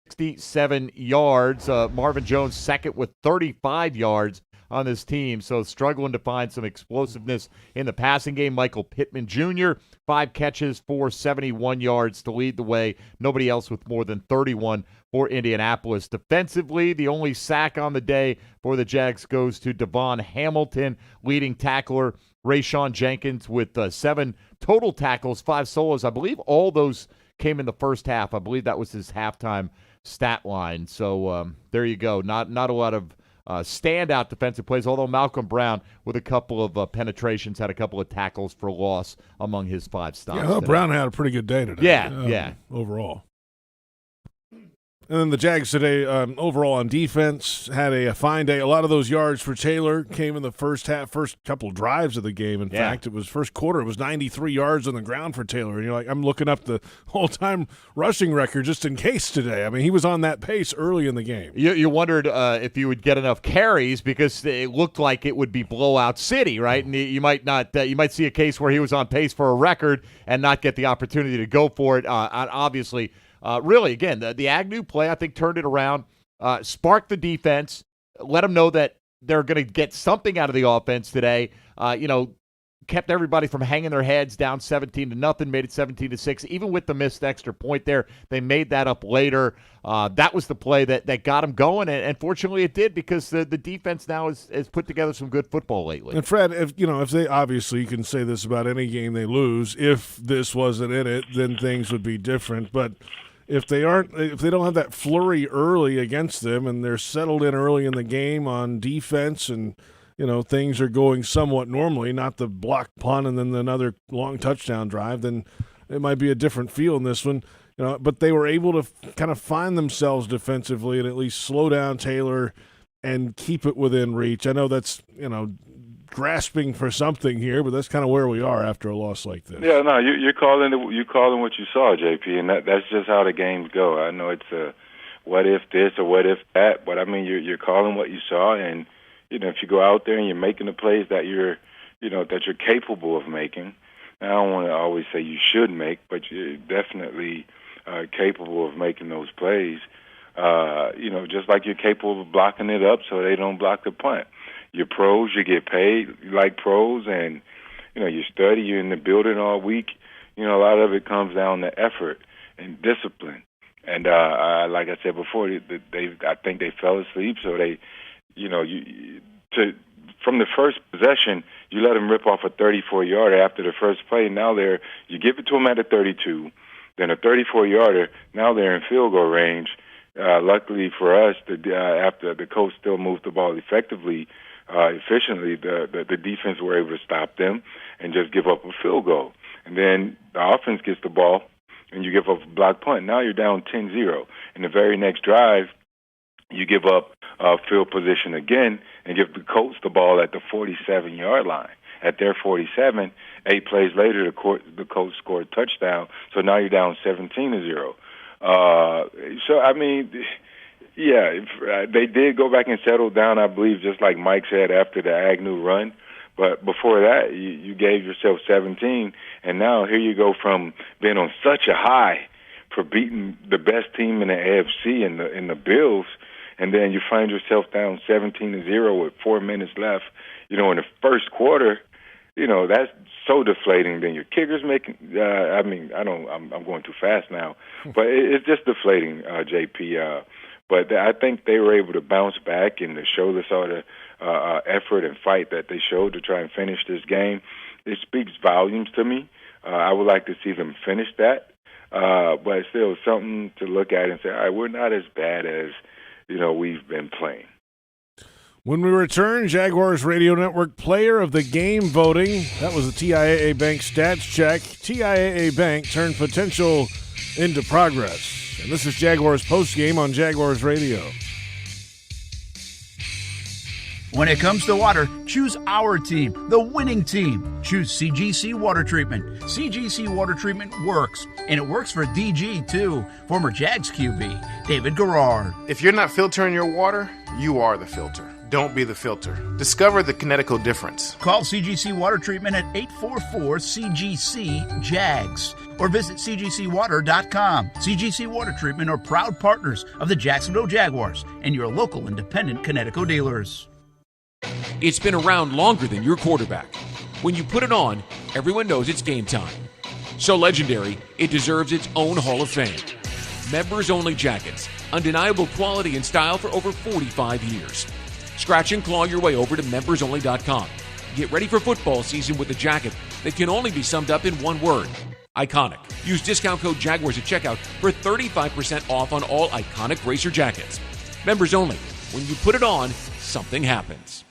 67 yards. Marvin Jones second with 35 yards. on this team, so struggling to find some explosiveness in the passing game. Michael Pittman Jr., 5 catches for 71 yards to lead the way. Nobody else with more than 31 for Indianapolis. Defensively, the only sack on the day for the Jags goes to Devon Hamilton, leading tackler Rayshawn Jenkins with 7 total tackles, 5 solos. I believe all those came in the first half. I believe that was his halftime stat line. So there you go. Not a lot of standout defensive plays, although Malcolm Brown with a couple of penetrations had a couple of tackles for loss among his 5 stops. Yeah, well, Brown had a pretty good day today. Yeah. Overall. And then the Jags today, overall on defense, had a fine day. A lot of those yards for Taylor came in the first half, first couple drives of the game. In fact, it was first quarter. It was 93 yards on the ground for Taylor. And you're like, I'm looking up the all-time rushing record just in case today. I mean, he was on that pace early in the game. You wondered if you would get enough carries because it looked like it would be blowout city, right? And you might not. You might see a case where he was on pace for a record and not get the opportunity to go for it. Obviously. Really, again, the Agnew play, I think, turned it around, sparked the defense, let them know that they're going to get something out of the offense today. Kept everybody from hanging their heads down 17-0, made it 17-6. Even with the missed extra point there, they made that up later. That was the play that got them going, and fortunately it did because the defense now has put together some good football lately. And Fred, if they obviously, you can say this about any game they lose. If this wasn't in it, then things would be different. But if they don't have that flurry early against them, and they're settled in early in the game on defense, and things are going somewhat normally, not the block punt and then another long touchdown drive, then it might be a different feel in this one. But they were able to kind of find themselves defensively and at least slow down Taylor and keep it within reach. I know that's grasping for something here, but that's kind of where we are after a loss like this. Yeah, no, you're calling what you saw, JP, and that's just how the games go. I know it's a what if this or what if that, but I mean you're calling what you saw, and if you go out there and you're making the plays that you're capable of making. I don't want to always say you should make, but you're definitely capable of making those plays. Just like you're capable of blocking it up so they don't block the punt. You're pros, you get paid like pros, and you study. You're in the building all week. A lot of it comes down to effort and discipline. And like I said before, I think they fell asleep, so they. From the first possession, you let them rip off a 34-yarder after the first play. Now you give it to them at a 32, then a 34-yarder. Now they're in field goal range. Luckily for us, after the Colts still moved the ball efficiently, the defense were able to stop them and just give up a field goal. And then the offense gets the ball, and you give up a block punt. Now you're down 10-0. In the very next drive, you give up field position again and give the Colts the ball at the 47-yard line. At their 47, 8 plays later, the Colts scored a touchdown. So now you're down 17-0. They did go back and settle down, I believe, just like Mike said, after the Agnew run. But before that, you gave yourself 17, and now here you go from being on such a high for beating the best team in the AFC in the Bills, and then you find yourself down 17-0 with 4 minutes left. In the first quarter, that's so deflating. Then your kicker's making. I'm going too fast now, but it's just deflating, JP. But I think they were able to bounce back and to show the sort of effort and fight that they showed to try and finish this game. It speaks volumes to me. I would like to see them finish that, but it's still something to look at and say, all right, we're not as bad as we've been playing. When we return, Jaguars Radio Network Player of the Game voting. That was the TIAA Bank Stats Check. TIAA Bank turned potential into progress. And this is Jaguars Postgame on Jaguars Radio. When it comes to water, choose our team, the winning team. Choose CGC Water Treatment. CGC Water Treatment works, and it works for DG, too. Former Jags QB, David Garrard. If you're not filtering your water, you are the filter. Don't be the filter. Discover the Kinetico difference. Call CGC Water Treatment at 844-CGC-JAGS or visit cgcwater.com. CGC Water Treatment are proud partners of the Jacksonville Jaguars and your local independent Kinetico dealers. It's been around longer than your quarterback. When you put it on, everyone knows it's game time. So legendary, it deserves its own Hall of Fame. Members-only jackets, undeniable quality and style for over 45 years. Scratch and claw your way over to membersonly.com. Get ready for football season with a jacket that can only be summed up in one word: iconic. Use discount code Jaguars at checkout for 35% off on all iconic racer jackets. Members only. When you put it on, something happens.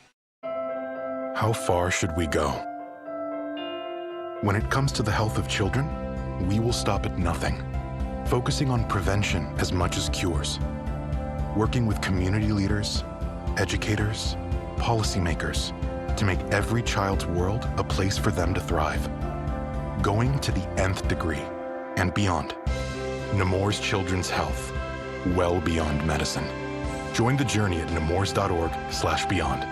How far should we go? When it comes to the health of children, we will stop at nothing, focusing on prevention as much as cures. Working with community leaders, educators, policymakers to make every child's world a place for them to thrive. Going to the nth degree and beyond. Nemours Children's Health, well beyond medicine. Join the journey at nemours.org/beyond.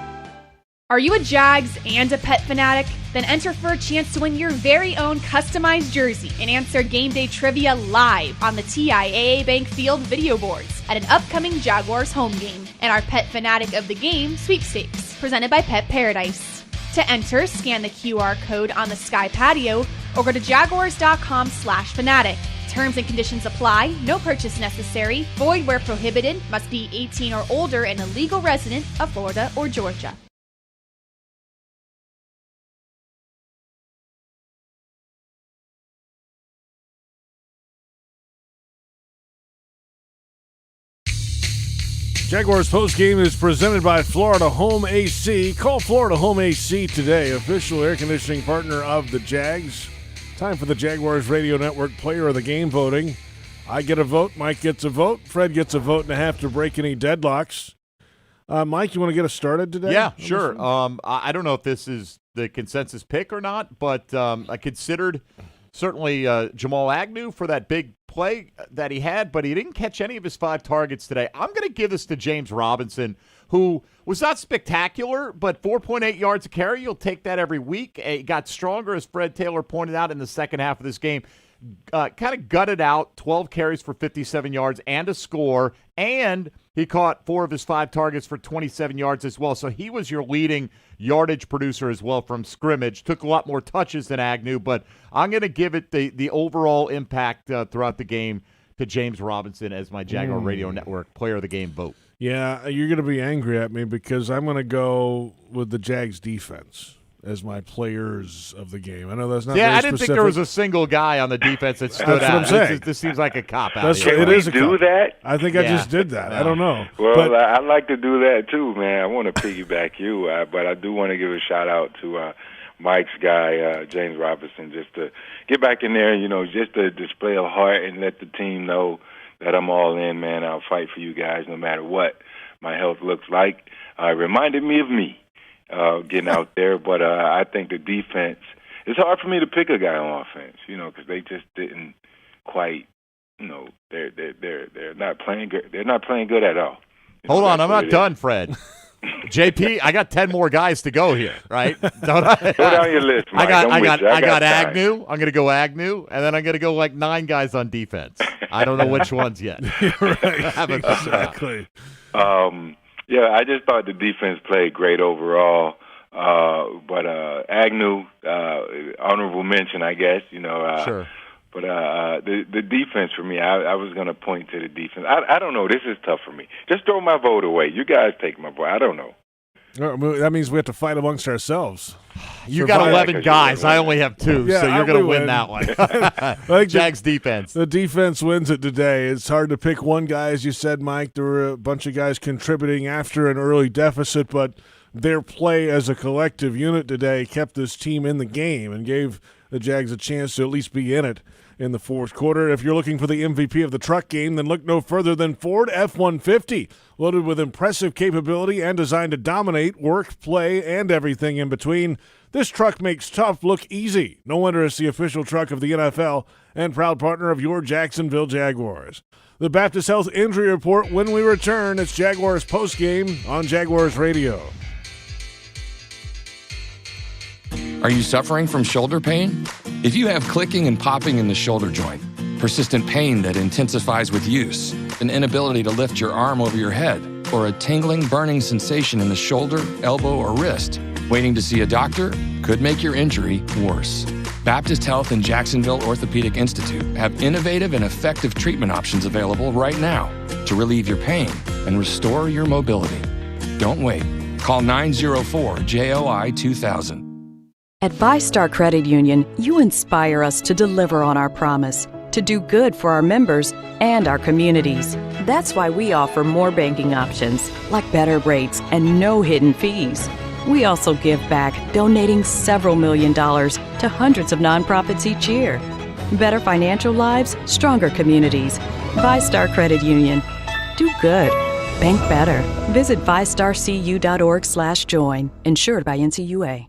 Are you a Jags and a pet fanatic? Then enter for a chance to win your very own customized jersey and answer game day trivia live on the TIAA Bank Field video boards at an upcoming Jaguars home game and our Pet Fanatic of the Game sweepstakes presented by Pet Paradise. To enter, scan the QR code on the Sky Patio or go to jaguars.com/fanatic. Terms and conditions apply. No purchase necessary. Void where prohibited. Must be 18 or older and a legal resident of Florida or Georgia. Jaguars Postgame is presented by Florida Home AC. Call Florida Home AC today, official air conditioning partner of the Jags. Time for the Jaguars Radio Network Player of the Game voting. I get a vote, Mike gets a vote, Fred gets a vote and a half to break any deadlocks. Mike, you want to get us started today? Yeah, sure. I don't know if this is the consensus pick or not, but I considered certainly Jamal Agnew for that big play that he had, but he didn't catch any of his 5 targets today. I'm going to give this to James Robinson, who was not spectacular, but 4.8 yards a carry. You'll take that every week. He got stronger, as Fred Taylor pointed out, in the second half of this game. Kind of gutted out 12 carries for 57 yards and a score, and he caught 4 of his 5 targets for 27 yards as well. So he was your leading yardage producer as well from scrimmage. Took a lot more touches than Agnew, but I'm going to give it the overall impact throughout the game to James Robinson as my Jaguar Radio Network Player of the Game vote. Yeah, you're going to be angry at me because I'm going to go with the Jags defense as my players of the game. I know that's not very I didn't specific. think there was a single guy on the defense that stood out. What I'm saying. This seems like a cop-out. It is a do cop. that? I think I just did that. I don't know. Well, I like to do that too, man. I want to piggyback you, but I do want to give a shout-out to Mike's guy, James Robinson, just to get back in there, just to display a heart and let the team know that I'm all in, man. I'll fight for you guys no matter what my health looks like. It reminded me of me getting out there, but I think the defense, it's hard for me to pick a guy on offense, because they just didn't quite, they're not playing good. They're not playing good at all. Hold on, I'm not done, Fred. JP, I got 10 more guys to go here, right? Don't I? Go down your list, Mike. I got time. Agnew. I'm going to go Agnew, and then I'm going to go like 9 guys on defense. I don't know which ones yet. Right. Exactly. Yeah, I just thought the defense played great overall. But Agnew, honorable mention, I guess. Sure. But the defense for me, I was going to point to the defense. I don't know. This is tough for me. Just throw my vote away. You guys take my vote. I don't know. That means we have to fight amongst ourselves. You got 11 guys. I only have 2, so you're going to win that one. Jags defense. The defense wins it today. It's hard to pick one guy, as you said, Mike. There were a bunch of guys contributing after an early deficit, but their play as a collective unit today kept this team in the game and gave the Jags a chance to at least be in it in the fourth quarter. If you're looking for the MVP of the truck game, then look no further than Ford F-150. Loaded with impressive capability and designed to dominate work, play, and everything in between, this truck makes tough look easy. No wonder it's the official truck of the NFL and proud partner of your Jacksonville Jaguars. The Baptist Health Injury Report when we return. It's Jaguars Postgame on Jaguars Radio. Are you suffering from shoulder pain? If you have clicking and popping in the shoulder joint, persistent pain that intensifies with use, an inability to lift your arm over your head, or a tingling, burning sensation in the shoulder, elbow, or wrist, waiting to see a doctor could make your injury worse. Baptist Health and Jacksonville Orthopedic Institute have innovative and effective treatment options available right now to relieve your pain and restore your mobility. Don't wait. Call 904-JOI-2000. At VyStar Credit Union, you inspire us to deliver on our promise, to do good for our members and our communities. That's why we offer more banking options, like better rates and no hidden fees. We also give back, donating several $1 million to hundreds of nonprofits each year. Better financial lives, stronger communities. VyStar Credit Union. Do good. Bank better. Visit vystarcu.org/join. Insured by NCUA.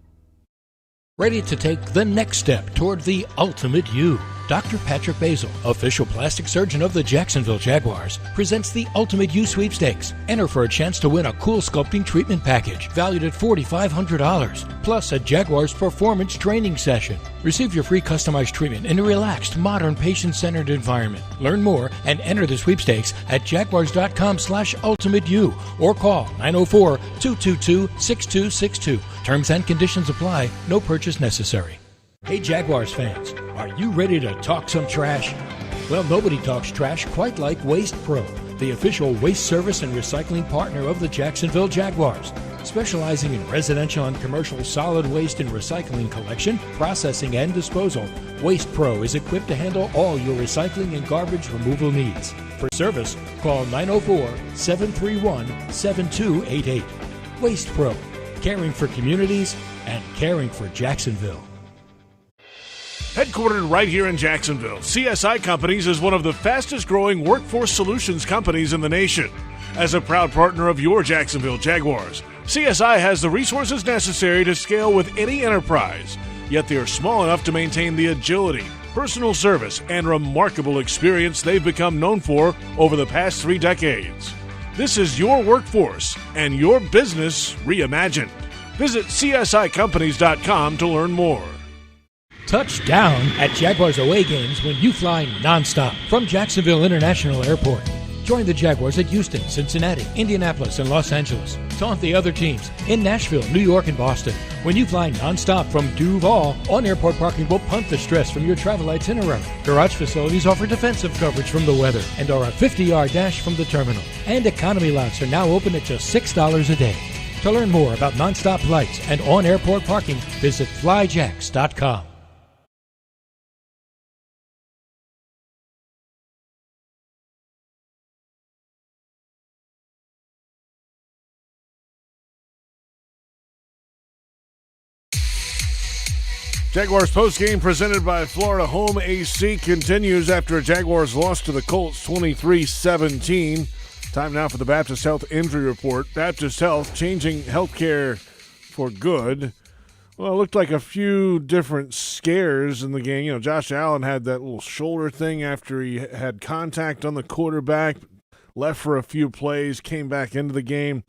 Ready to take the next step toward the ultimate you. Dr. Patrick Basil, official plastic surgeon of the Jacksonville Jaguars, presents the Ultimate You Sweepstakes. Enter for a chance to win a cool sculpting treatment package valued at $4,500, plus a Jaguars performance training session. Receive your free customized treatment in a relaxed, modern, patient-centered environment. Learn more and enter the sweepstakes at jaguars.com/ultimateyou or call 904-222-6262. Terms and conditions apply. No purchase necessary. Hey Jaguars fans, are you ready to talk some trash? Well, nobody talks trash quite like Waste Pro, the official waste service and recycling partner of the Jacksonville Jaguars. Specializing in residential and commercial solid waste and recycling collection, processing, and disposal, Waste Pro is equipped to handle all your recycling and garbage removal needs. For service, call 904-731-7288. Waste Pro, caring for communities and caring for Jacksonville. Headquartered right here in Jacksonville, CSI Companies is one of the fastest-growing workforce solutions companies in the nation. As a proud partner of your Jacksonville Jaguars, CSI has the resources necessary to scale with any enterprise, yet they are small enough to maintain the agility, personal service, and remarkable experience they've become known for over the past 3 decades. This is your workforce and your business reimagined. Visit CSICompanies.com to learn more. Touchdown at Jaguars away games when you fly nonstop from Jacksonville International Airport. Join the Jaguars at Houston, Cincinnati, Indianapolis, and Los Angeles. Taunt the other teams in Nashville, New York, and Boston. When you fly nonstop from Duval, on-airport parking will punt the stress from your travel itinerary. Garage facilities offer defensive coverage from the weather and are a 50-yard dash from the terminal. And economy lots are now open at just $6 a day. To learn more about nonstop flights and on-airport parking, visit flyjax.com. Jaguars postgame presented by Florida Home AC continues after a Jaguars loss to the Colts 23-17. Time now for the Baptist Health Injury Report. Baptist Health changing healthcare for good. Well, it looked like a few different scares in the game. You know, Josh Allen had that little shoulder thing after he had contact on the quarterback, left for a few plays, came back into the game.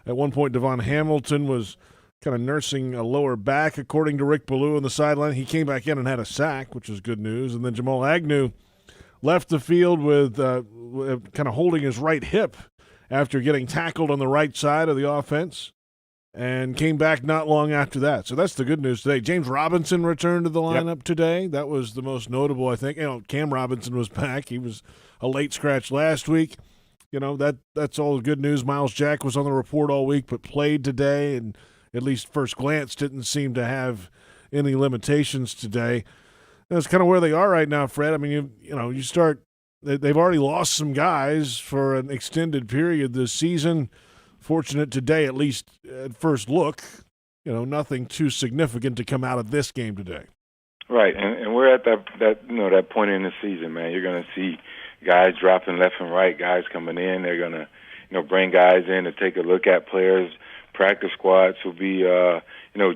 At one point, Devon Hamilton was kind of nursing a lower back, according to Rick Ballou on the sideline. He came back in and had a sack, which is good news. And then Jamal Agnew left the field with kind of holding his right hip after getting tackled on the right side of the offense and came back not long after that. So that's the good news today. James Robinson returned to the lineup today. That was the most notable, I think. You know, Cam Robinson was back. He was a late scratch last week. You know, that's all good news. Miles Jack was on the report all week but played today and at least first glance, didn't seem to have any limitations today. That's kind of where they are right now, Fred. I mean, you start – they've already lost some guys for an extended period this season. Fortunate today, at least at first look, nothing too significant to come out of this game today. Right, and we're at that point in the season, man. You're going to see guys dropping left and right, guys coming in. They're going to, bring guys in to take a look at players. Practice squads will be,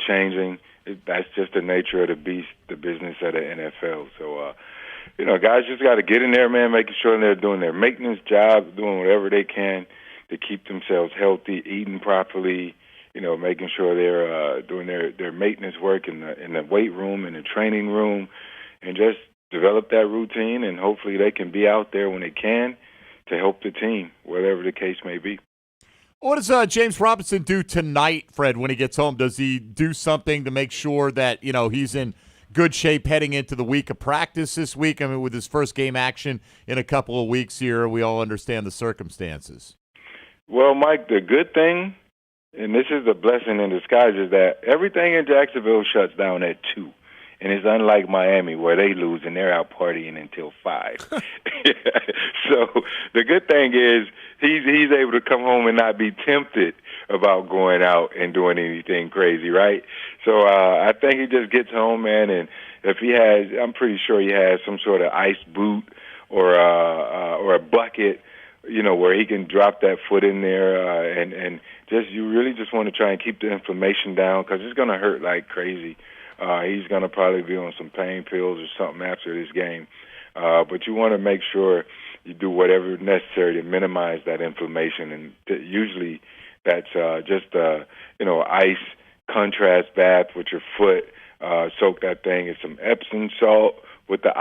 changing. That's just the nature of the beast, the business of the NFL. So, guys just got to get in there, man, making sure they're doing their maintenance job, doing whatever they can to keep themselves healthy, eating properly, making sure they're doing their maintenance work in the weight room, in the training room, and just develop that routine, and hopefully they can be out there when they can to help the team, whatever the case may be. What does James Robinson do tonight, Fred, when he gets home? Does he do something to make sure that, he's in good shape heading into the week of practice this week? I mean, with his first game action in a couple of weeks here, we all understand the circumstances. Well, Mike, the good thing, and this is a blessing in disguise, is that everything in Jacksonville shuts down at 2. And it's unlike Miami where they lose and they're out partying until 5. So the good thing is he's able to come home and not be tempted about going out and doing anything crazy, right? So I think he just gets home, man, and if he has, I'm pretty sure he has some sort of ice boot or a bucket, where he can drop that foot in there, and just you really just want to try and keep the inflammation down because it's going to hurt like crazy. He's going to probably be on some pain pills or something after this game. But you want to make sure you do whatever is necessary to minimize that inflammation. And usually that's just, ice contrast bath with your foot. Soak that thing in some Epsom salt with the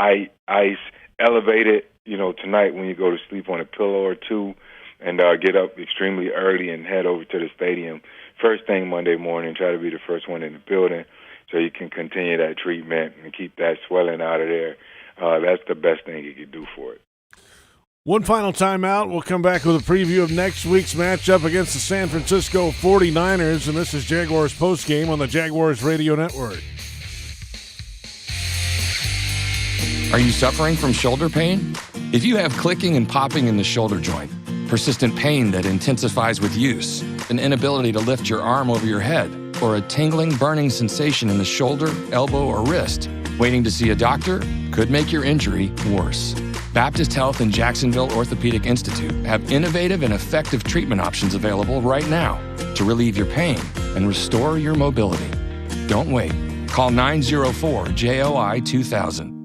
ice. Elevate it, tonight when you go to sleep on a pillow or two. And get up extremely early and head over to the stadium. First thing Monday morning, try to be the first one in the building, so you can continue that treatment and keep that swelling out of there. That's the best thing you can do for it. One final timeout. We'll come back with a preview of next week's matchup against the San Francisco 49ers, and this is Jaguars Postgame on the Jaguars Radio Network. Are you suffering from shoulder pain? If you have clicking and popping in the shoulder joint, persistent pain that intensifies with use, an inability to lift your arm over your head, or a tingling, burning sensation in the shoulder, elbow, or wrist, waiting to see a doctor could make your injury worse. Baptist Health and Jacksonville Orthopedic Institute have innovative and effective treatment options available right now to relieve your pain and restore your mobility. Don't wait. Call 904-JOI-2000.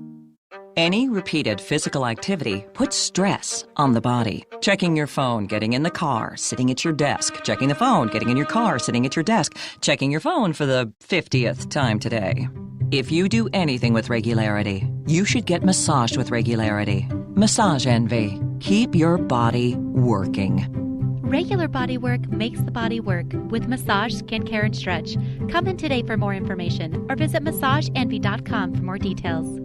Any repeated physical activity puts stress on the body. Checking your phone, getting in the car, sitting at your desk, checking the phone, getting in your car, sitting at your desk, checking your phone for the 50th time today. If you do anything with regularity, you should get massaged with regularity. Massage Envy. Keep your body working. Regular body work makes the body work with massage, skincare, and stretch. Come in today for more information or visit massageenvy.com for more details.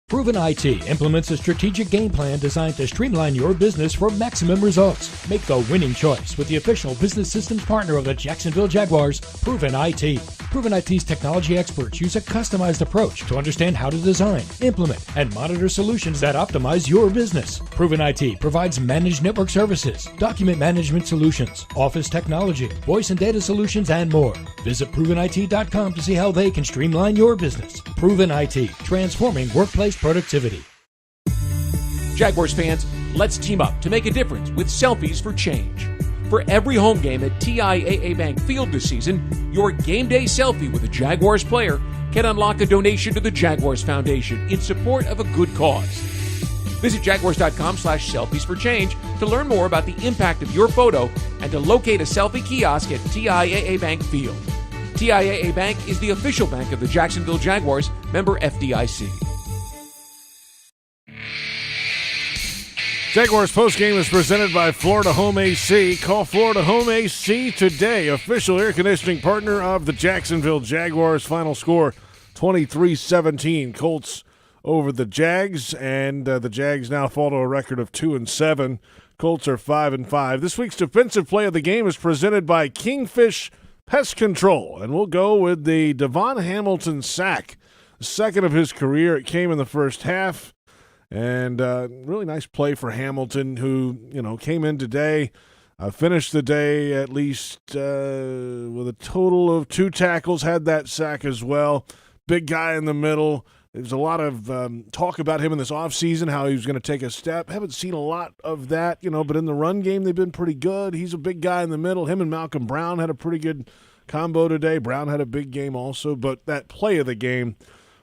Proven IT implements a strategic game plan designed to streamline your business for maximum results. Make the winning choice with the official business systems partner of the Jacksonville Jaguars, Proven IT. Proven IT's technology experts use a customized approach to understand how to design, implement, and monitor solutions that optimize your business. Proven IT provides managed network services, document management solutions, office technology, voice and data solutions, and more. Visit ProvenIT.com to see how they can streamline your business. Proven IT, transforming workplace productivity. Jaguars fans, let's team up to make a difference with Selfies for Change. For every home game at TIAA Bank Field this season, your game day selfie with a Jaguars player can unlock a donation to the Jaguars Foundation in support of a good cause. Visit jaguars.com/selfies for change to learn more about the impact of your photo and to locate a selfie kiosk at TIAA Bank Field. TIAA Bank is the official bank of the Jacksonville Jaguars, member FDIC. Jaguars Postgame is presented by Florida Home AC. Call Florida Home AC today, official air conditioning partner of the Jacksonville Jaguars. Final score 23-17. Colts over the Jags, and the Jags now fall to a record of 2-7. Colts are 5-5. This week's defensive play of the game is presented by Kingfish Pest Control, and we'll go with the Devon Hamilton sack. The second of his career. It came in the first half. And really nice play for Hamilton, who, came in today, finished the day at least with a total of 2 tackles, had that sack as well. Big guy in the middle. There's a lot of talk about him in this offseason, how he was going to take a step. Haven't seen a lot of that, but in the run game they've been pretty good. He's a big guy in the middle. Him and Malcolm Brown had a pretty good combo today. Brown had a big game also, but that play of the game,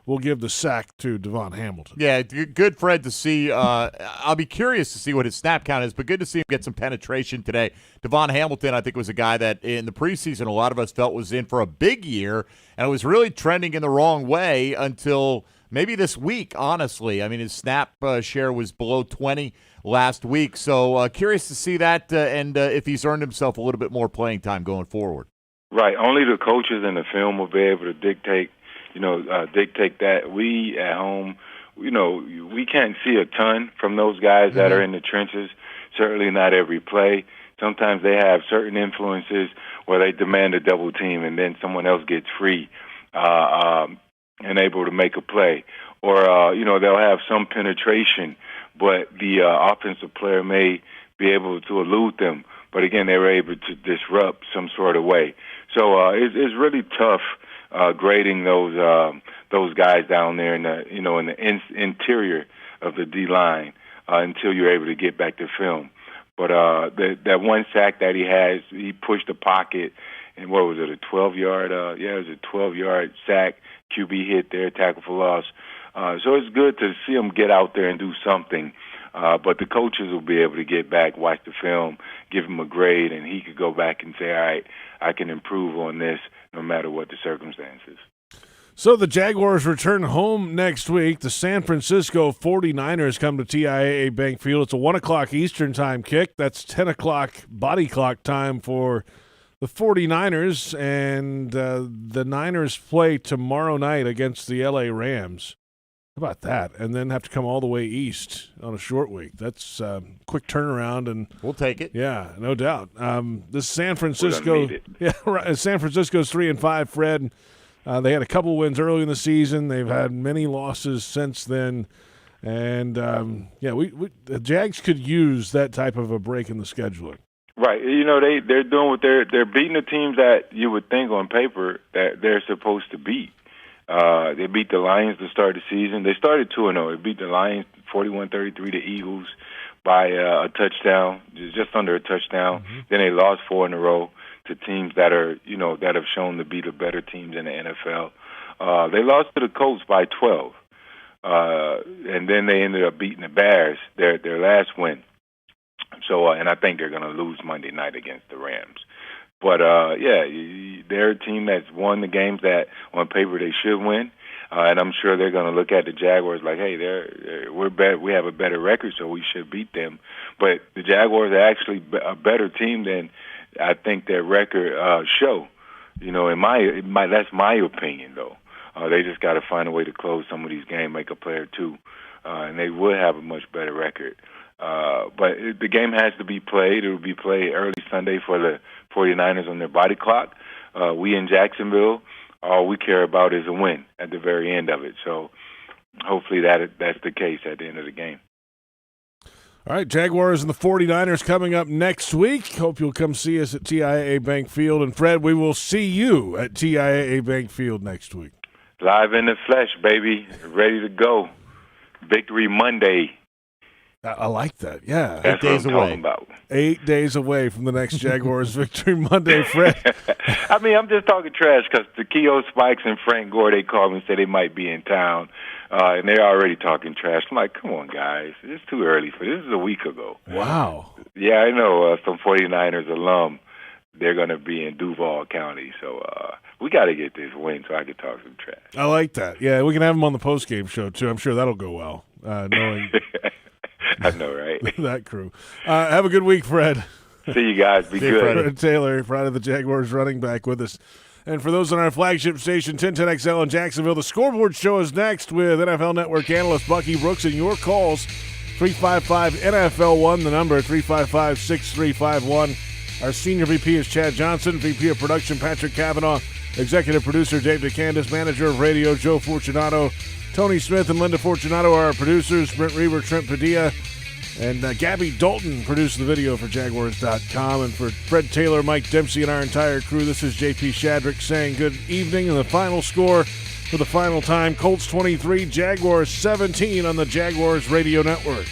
we'll give the sack to Devon Hamilton. Yeah, good, Fred, to see. I'll be curious to see what his snap count is, but good to see him get some penetration today. Devon Hamilton, I think, was a guy that in the preseason a lot of us felt was in for a big year, and it was really trending in the wrong way until maybe this week, honestly. I mean, his snap share was below 20 last week. So curious to see that and if he's earned himself a little bit more playing time going forward. Right. Only the coaches in the film will be able to dictate that. We at home, we can't see a ton from those guys that are in the trenches. Certainly not every play. Sometimes they have certain influences where they demand a double team and then someone else gets free and able to make a play. Or, they'll have some penetration, but the offensive player may be able to elude them. But again, they were able to disrupt some sort of way. So it's really tough grading those guys down there in the interior of the D line until you're able to get back to film. But that one sack that he pushed the pocket, and what was it, a 12-yard? It was a 12-yard sack. QB hit there, tackle for loss. So it's good to see him get out there and do something. But the coaches will be able to get back, watch the film, give him a grade, and he could go back and say, all right, I can improve on this no matter what the circumstances. So the Jaguars return home next week. The San Francisco 49ers come to TIAA Bank Field. It's a 1 o'clock Eastern time kick. That's 10 o'clock body clock time for the 49ers. And the Niners play tomorrow night against the LA Rams. How about that? And then have to come all the way east on a short week. That's a quick turnaround, and we'll take it. Yeah, no doubt. This San Francisco, San Francisco's 3-5. Fred, they had a couple wins early in the season. They've had many losses since then, and the Jags could use that type of a break in the scheduling. Right. They're doing what they're beating the teams that you would think on paper that they're supposed to beat. They beat the Lions to start the season. They started 2-0. They beat the Lions 41-33, the Eagles by a touchdown, just under a touchdown. Mm-hmm. Then they lost 4 in a row to teams that are, that have shown to be the better teams in the NFL. They lost to the Colts by 12. And then they ended up beating the Bears, their last win. So, and I think they're going to lose Monday night against the Rams. But, they're a team that's won the games that on paper they should win. And I'm sure they're going to look at the Jaguars like, hey, we're better. We have a better record, so we should beat them. But the Jaguars are actually a better team than I think their record show. That's my opinion, though. They just got to find a way to close some of these games, make a play or two, and they would have a much better record. But the game has to be played. It will be played early Sunday for the 49ers on their body clock. We in Jacksonville, all we care about is a win at the very end of it. So hopefully that's the case at the end of the game. All right, Jaguars and the 49ers coming up next week. Hope you'll come see us at TIAA Bank Field. And, Fred, we will see you at TIAA Bank Field next week. Live in the flesh, baby. Ready to go. Victory Monday. I like that, yeah. That's 8 days what I'm away. Talking about. 8 days away from the next Jaguars Victory Monday, Fred. I mean, I'm just talking trash because the Keo Spikes and Frank Gore, they called me and said they might be in town, and they're already talking trash. I'm like, come on, guys. It's too early for this. This is a week ago. Wow. Yeah, I know some 49ers alum, they're going to be in Duval County, so we got to get this win so I can talk some trash. I like that. Yeah, we can have them on the postgame show, too. I'm sure that'll go well, knowing – I know, right? That crew. Have a good week, Fred. See you guys. Be good. Fred Taylor, Friday the Jaguars running back with us. And for those on our flagship station, 1010XL in Jacksonville, the Scoreboard Show is next with NFL Network analyst Bucky Brooks and your calls. 355-NFL1, the number 355-6351. Our senior VP is Chad Johnson, VP of Production Patrick Cavanaugh, Executive Producer Dave DeCandis, Manager of Radio Joe Fortunato, Tony Smith and Linda Fortunato are our producers. Brent Reber, Trent Padilla, and Gabby Dalton produced the video for Jaguars.com. And for Fred Taylor, Mike Dempsey, and our entire crew, this is JP Shadrick saying good evening. And the final score for the final time, Colts 23, Jaguars 17 on the Jaguars Radio Network.